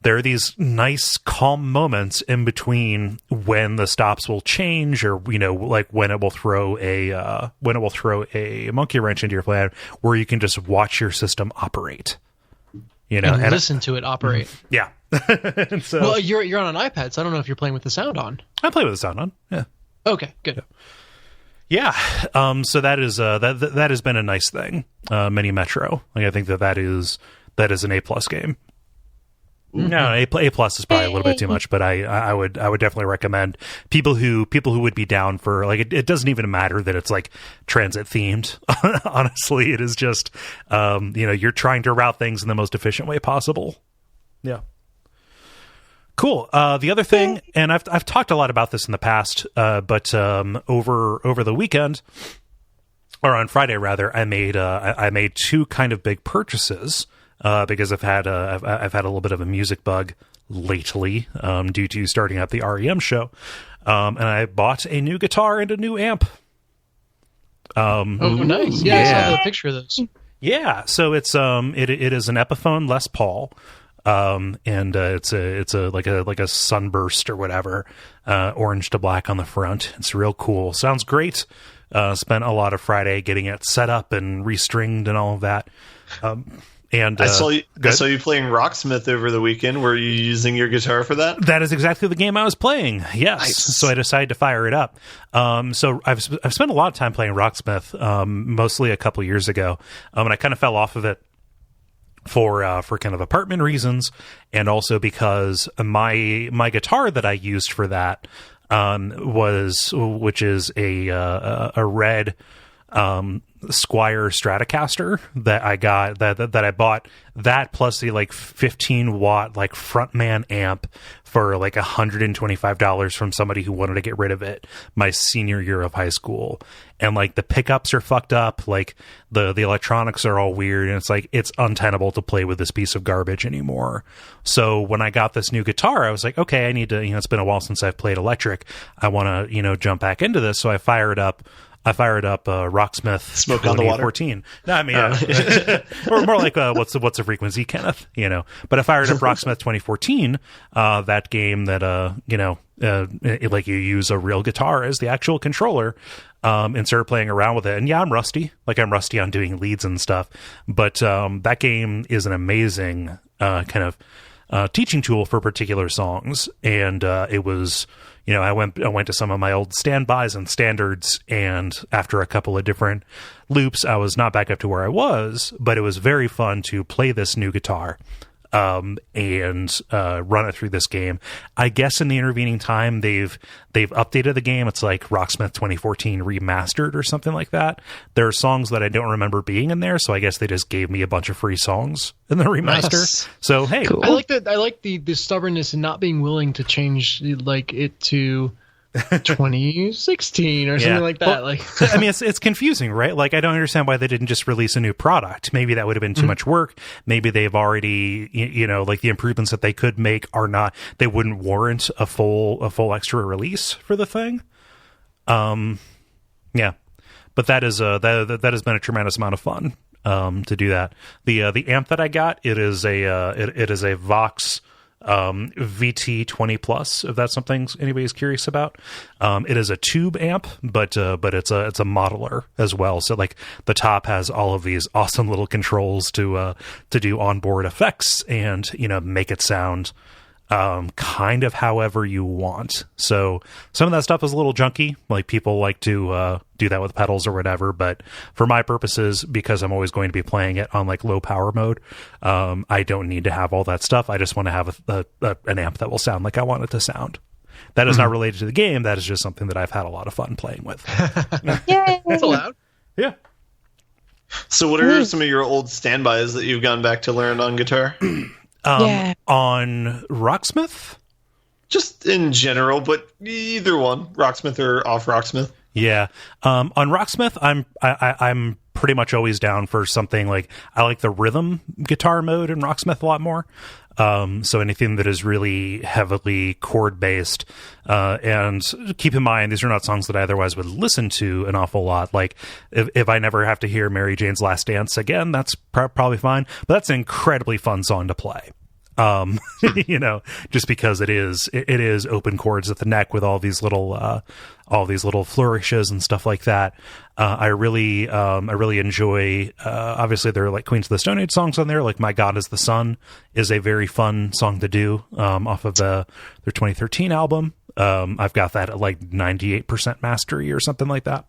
there are these nice calm moments in between when the stops will change, or, you know, like when it will throw a monkey wrench into your plan, where you can just watch your system operate, you know, and listen to it operate. Yeah. And so, well, you're on an iPad, so I don't know if you're playing with the sound on. I play with the sound on. Yeah. Okay, good. Yeah. So that is that has been a nice thing. Mini Metro. Like, I think that is an A+ game. No, A+ is probably a little bit too much, but I would definitely recommend people who would be down for, like, it doesn't even matter that it's like transit themed. Honestly, it is just you know, you're trying to route things in the most efficient way possible. Yeah. Cool. The other thing, and I've talked a lot about this in the past, but over the weekend, or on Friday rather, I made two kind of big purchases. Because I've had a little bit of a music bug lately, due to starting up the REM show, and I bought a new guitar and a new amp. Oh, nice! Yeah, I saw the picture of those. Yeah, so it's it is an Epiphone Les Paul, and it's like a sunburst or whatever, orange to black on the front. It's real cool. Sounds great. Spent a lot of Friday getting it set up and restringed and all of that. And I saw you playing Rocksmith over the weekend. Were you using your guitar for that? That is exactly the game I was playing. Yes. Nice. So I decided to fire it up. So I've spent a lot of time playing Rocksmith, mostly a couple years ago. And I kind of fell off of it for kind of apartment reasons, and also because my guitar that I used for that which is a red Squier Stratocaster that I got that I bought, that plus the like 15 watt like frontman amp for like $125 from somebody who wanted to get rid of it my senior year of high school. And like the pickups are fucked up, like the electronics are all weird, and it's like it's untenable to play with this piece of garbage anymore. So when I got this new guitar, I was like, okay, I need to, it's been a while since I've played electric. I want to, jump back into this. So I fired up Rocksmith Smoke 2014. No, I mean, or more like what's the frequency, Kenneth? But I fired up Rocksmith 2014, that game that like you use a real guitar as the actual controller, and started playing around with it. And yeah, I'm rusty. Like, I'm rusty on doing leads and stuff. But that game is an amazing kind of teaching tool for particular songs. And it was. I went to some of my old standbys and standards, and after a couple of different loops, I was not back up to where I was, but it was very fun to play this new guitar, and run it through this game. I guess in the intervening time, they've updated the game. It's like Rocksmith 2014 remastered or something like that. There are songs that I don't remember being in there, so I guess they just gave me a bunch of free songs in the remaster. Nice. So hey, cool. I like that. I like the stubbornness and not being willing to change like it to 2016 or something like that. Well, I mean, it's confusing, right? Like, I don't understand why they didn't just release a new product. Maybe that would have been too much work. Maybe they've already, like the improvements that they could make they wouldn't warrant a full extra release for the thing. Yeah, but that is that has been a tremendous amount of fun to do that. The amp that I got, it is a Vox VT20 Plus, if that's something anybody's curious about. It is a tube amp, but it's a modeler as well. So like the top has all of these awesome little controls to do onboard effects and, you know, make it sound kind of however you want. So some of that stuff is a little junky, like people like to do that with pedals or whatever, but for my purposes, because I'm always going to be playing it on like low power mode, I don't need to have all that stuff. I just want to have an amp that will sound like I want it to sound. That is not related to the game. That is just something that I've had a lot of fun playing with. Yay! That's allowed. Yeah. So what are some of your old standbys that you've gone back to learn on guitar? On Rocksmith? Just in general, but either one, Rocksmith or off Rocksmith. Yeah. On Rocksmith, I'm pretty much always down for something like, I like the rhythm guitar mode in Rocksmith a lot more. So anything that is really heavily chord based, and keep in mind, these are not songs that I otherwise would listen to an awful lot. Like if I never have to hear Mary Jane's Last Dance again, that's probably fine, but that's an incredibly fun song to play. You know, just because it is open chords at the neck with all these little flourishes and stuff like that. I really enjoy, obviously there are like Queens of the Stone Age songs on there. Like My God is the Sun is a very fun song to do, off of their 2013 album. I've got that at like 98% mastery or something like that.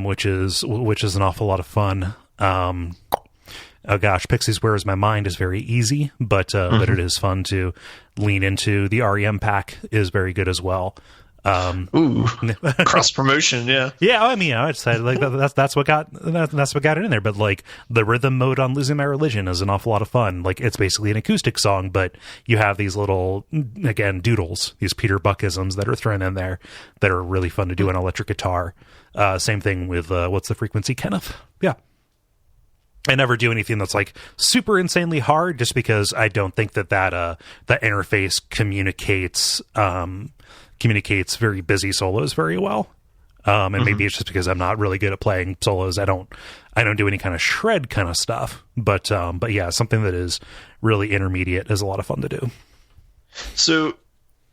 Which is an awful lot of fun. Oh gosh, Pixies Where Is My Mind is very easy, but it is fun to lean into. The REM pack is very good as well. Ooh, cross promotion, yeah. Yeah, I mean, I decided like that's what got it in there. But like the rhythm mode on Losing My Religion is an awful lot of fun. Like it's basically an acoustic song, but you have these little, again, doodles, these Peter Buckisms that are thrown in there that are really fun to do on electric guitar. Same thing with What's the Frequency, Kenneth? Yeah. I never do anything that's like super insanely hard, just because I don't think that interface communicates very busy solos very well. And maybe it's just because I'm not really good at playing solos. I don't do any kind of shred kind of stuff, but yeah, something that is really intermediate is a lot of fun to do. So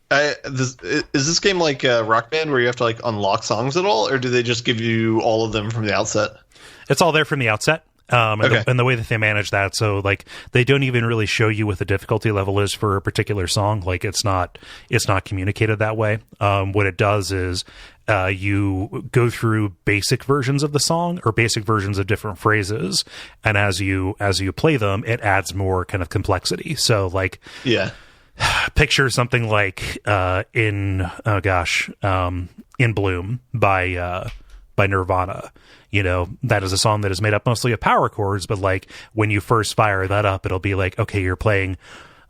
is this game like Rock Band where you have to like unlock songs at all, or do they just give you all of them from the outset? It's all there from the outset. And the way that they manage that, so like they don't even really show you what the difficulty level is for a particular song. Like it's not communicated that way. What it does is you go through basic versions of the song or basic versions of different phrases, and as you play them, it adds more kind of complexity. So like, yeah, picture something like In Bloom by Nirvana. You know, that is a song that is made up mostly of power chords, but like when you first fire that up, it'll be like, okay, you're playing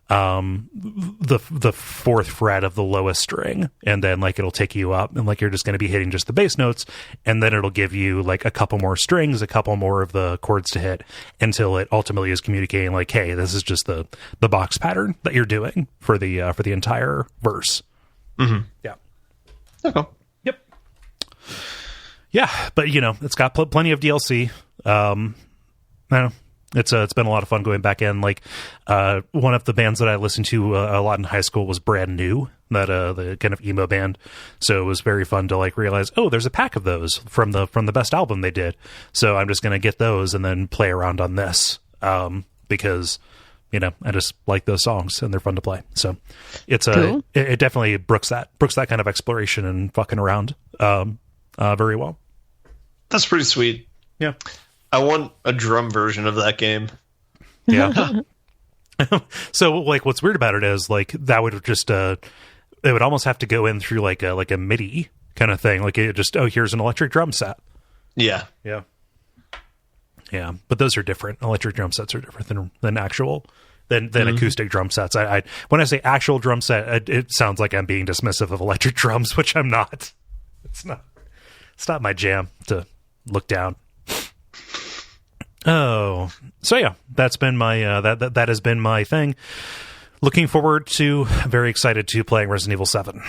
the fourth fret of the lowest string, and then like it'll take you up, and like you're just going to be hitting just the bass notes, and then it'll give you like a couple more strings, a couple more of the chords to hit, until it ultimately is communicating like, hey, this is just the box pattern that you're doing for the entire verse. Yeah. Okay. Yeah, but you know, it's got plenty of DLC. I don't know. It's been a lot of fun going back in. Like one of the bands that I listened to a lot in high school was Brand New, that the kind of emo band. So it was very fun to like realize, oh, there's a pack of those from the best album they did. So I'm just gonna get those and then play around on this because you know I just like those songs and they're fun to play. So it's cool. It definitely brooks that kind of exploration and fucking around. Very well. That's pretty sweet. Yeah. I want a drum version of that game. Yeah. So like what's weird about it is like that would just it would almost have to go in through like a MIDI kind of thing. Like it just, oh, here's an electric drum set. Yeah. Yeah. Yeah. But those are different. Electric drum sets are different than actual than acoustic drum sets. I when I say actual drum set, it sounds like I'm being dismissive of electric drums, which I'm not. It's not my jam to look down. Oh, so yeah, that's been my that has been my thing. Looking forward to, very excited to playing Resident Evil 7.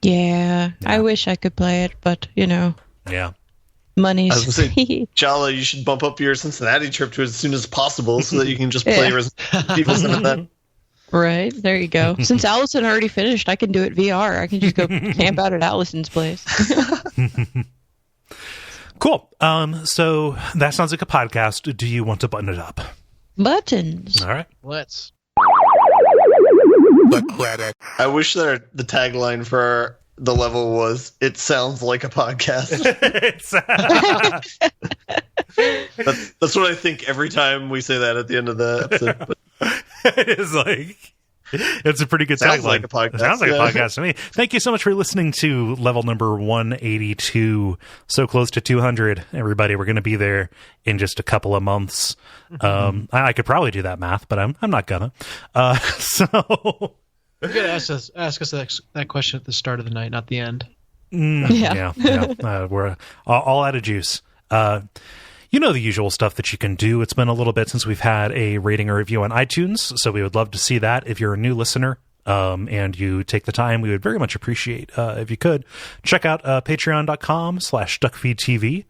Yeah, I wish I could play it, but you know. Yeah. Money's. I was gonna say, Jala, you should bump up your Cincinnati trip to as soon as possible so that you can just play Resident Evil 7 then. Right, there you go. Since Allison already finished, I can do it VR. I can just go camp out at Allison's place. Cool. So that sounds like a podcast. Do you want to button it up? Buttons. All right. Let's. I wish that the tagline for the level was, "It sounds like a podcast." That's what I think every time we say that at the end of the episode. But it is like, it's a pretty good tagline. Like a podcast. Sounds like a podcast to me. Thank you so much for listening to level number 182. So close to 200, everybody. We're going to be there in just a couple of months. I could probably do that math, but I'm not gonna. So You gotta ask us that question at the start of the night, not the end. Yeah. We're all out of juice. You know the usual stuff that you can do. It's been a little bit since we've had a rating or review on iTunes, so we would love to see that. If you're a new listener and you take the time, we would very much appreciate if you could check out patreon.com/Duckfeed.tv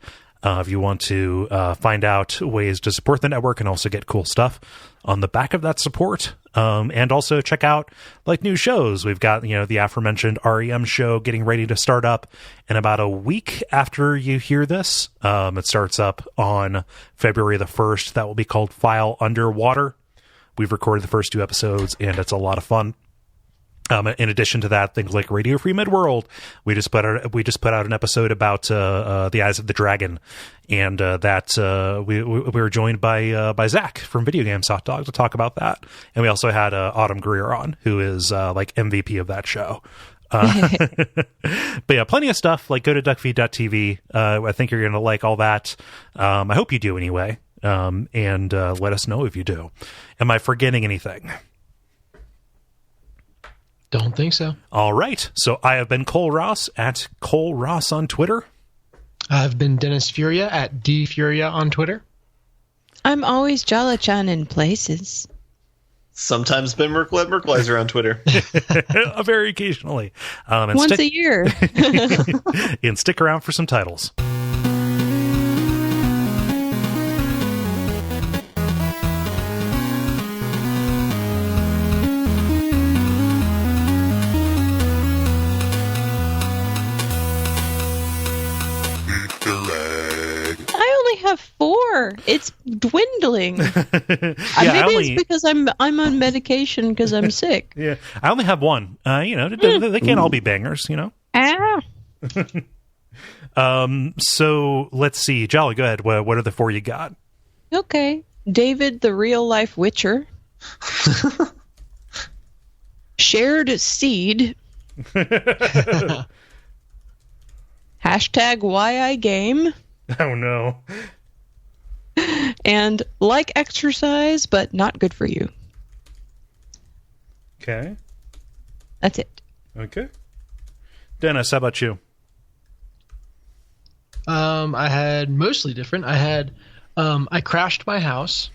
if you want to find out ways to support the network and also get cool stuff on the back of that support. And also check out like new shows. We've got, the aforementioned REM show getting ready to start up in about a week after you hear this. It starts up on February the 1st. That will be called File Underwater. We've recorded the first 2 episodes and it's a lot of fun. In addition to that, things like Radio Free Midworld, we just put out an episode about the Eyes of the Dragon, and we were joined by Zach from Video Game Hot Dog to talk about that, and we also had Autumn Greer on, who is like MVP of that show. But yeah, plenty of stuff. Like, go to Duckfeed.tv. I think you're going to like all that. I hope you do anyway, and let us know if you do. Am I forgetting anything? Don't think so. All right. So I have been Kole Ross at Kole Ross on Twitter. I've been Dennis Furia at DFuria on Twitter. I'm always Jala-chan in places. sometimes been Merkleiser on Twitter. Very occasionally. Once a year. And stick around for some titles. Have 4. It's dwindling. Yeah, maybe it's because I'm on medication because I'm sick. Yeah, I only have 1. They can't all be bangers, So let's see, Jolly, go ahead. What are the 4 you got? Okay, David, the real life Witcher. Shared seed. Hashtag why I game. Oh no. And like exercise, but not good for you. Okay. That's it. Okay. Dennis, how about you? I had mostly different. I had I crashed my house.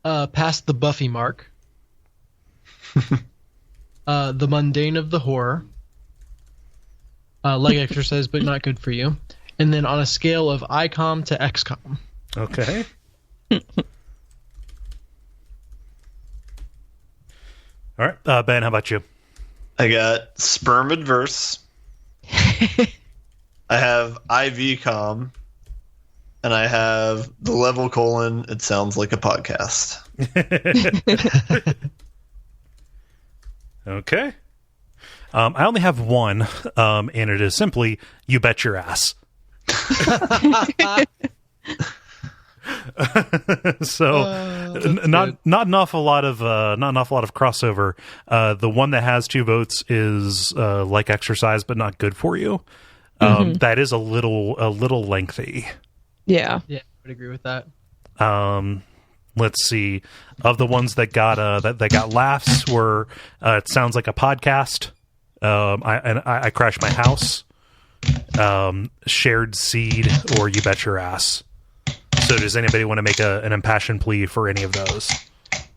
Past the Buffy mark. The mundane of the horror. Like exercise, but not good for you. And then on a scale of ICOM to XCOM. Okay. All right. Ben, how about you? I got Sperm Adverse. I have IVCOM. And I have the level : it sounds like a podcast. Okay. I only have 1, and it is simply "You Bet Your Ass." So, not an awful lot of crossover. The one that has 2 votes is like exercise, but not good for you. That is a little lengthy. Yeah, I would agree with that. Let's see. Of the ones that got that got laughs were "It Sounds Like a Podcast." I crashed my house, shared seed, or "You Bet Your Ass." So does anybody want to make an impassioned plea for any of those?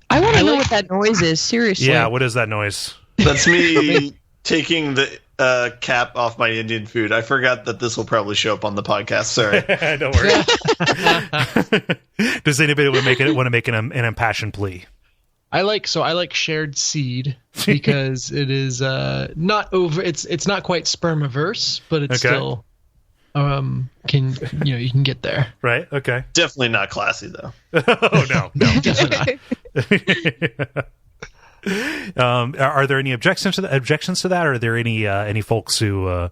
I want to know what that noise is, seriously. Yeah, what is that noise? That's me taking the cap off my Indian food. I forgot that this will probably show up on the podcast. Sorry. Don't worry. Does anybody want to make an impassioned plea? I like shared seed because it is not over. It's not quite spermiverse, but it's still you can get there. Right. Okay. Definitely not classy though. Oh no, Definitely not. Are there any objections to that? Or are there any folks who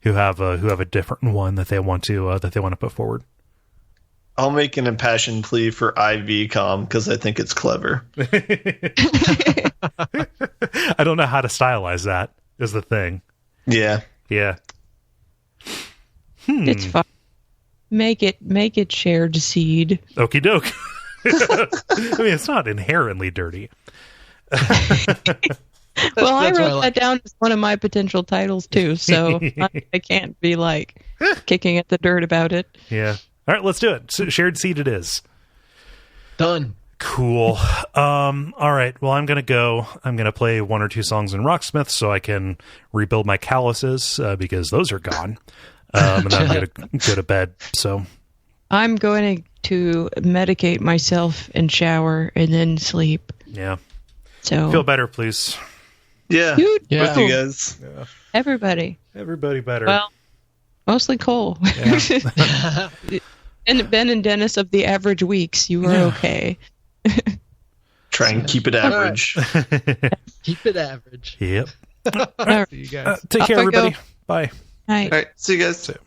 have a different one that they want to put forward? I'll make an impassioned plea for IVCOM because I think it's clever. I don't know how to stylize that. Is the thing. Yeah. It's fine. Make it shared seed. Okie doke. I mean, it's not inherently dirty. Well, I wrote that down as one of my potential titles too, so I can't be like kicking at the dirt about it. Yeah. All right, let's do it. Shared seed it is. Done. Cool. All right. Well, I'm going to play 1 or 2 songs in Rocksmith so I can rebuild my calluses because those are gone. And then I'm going to go to bed. So I'm going to medicate myself and shower and then sleep. Yeah. So feel better, please. Yeah. With you guys. Yeah. Everybody better. Well, mostly Cole. Yeah. And Ben and Dennis of the average weeks, you were okay. Try and keep it average. Keep it average. Yep. All right. See you guys. Take care, everybody. Bye. Night. All right. See you guys. See you.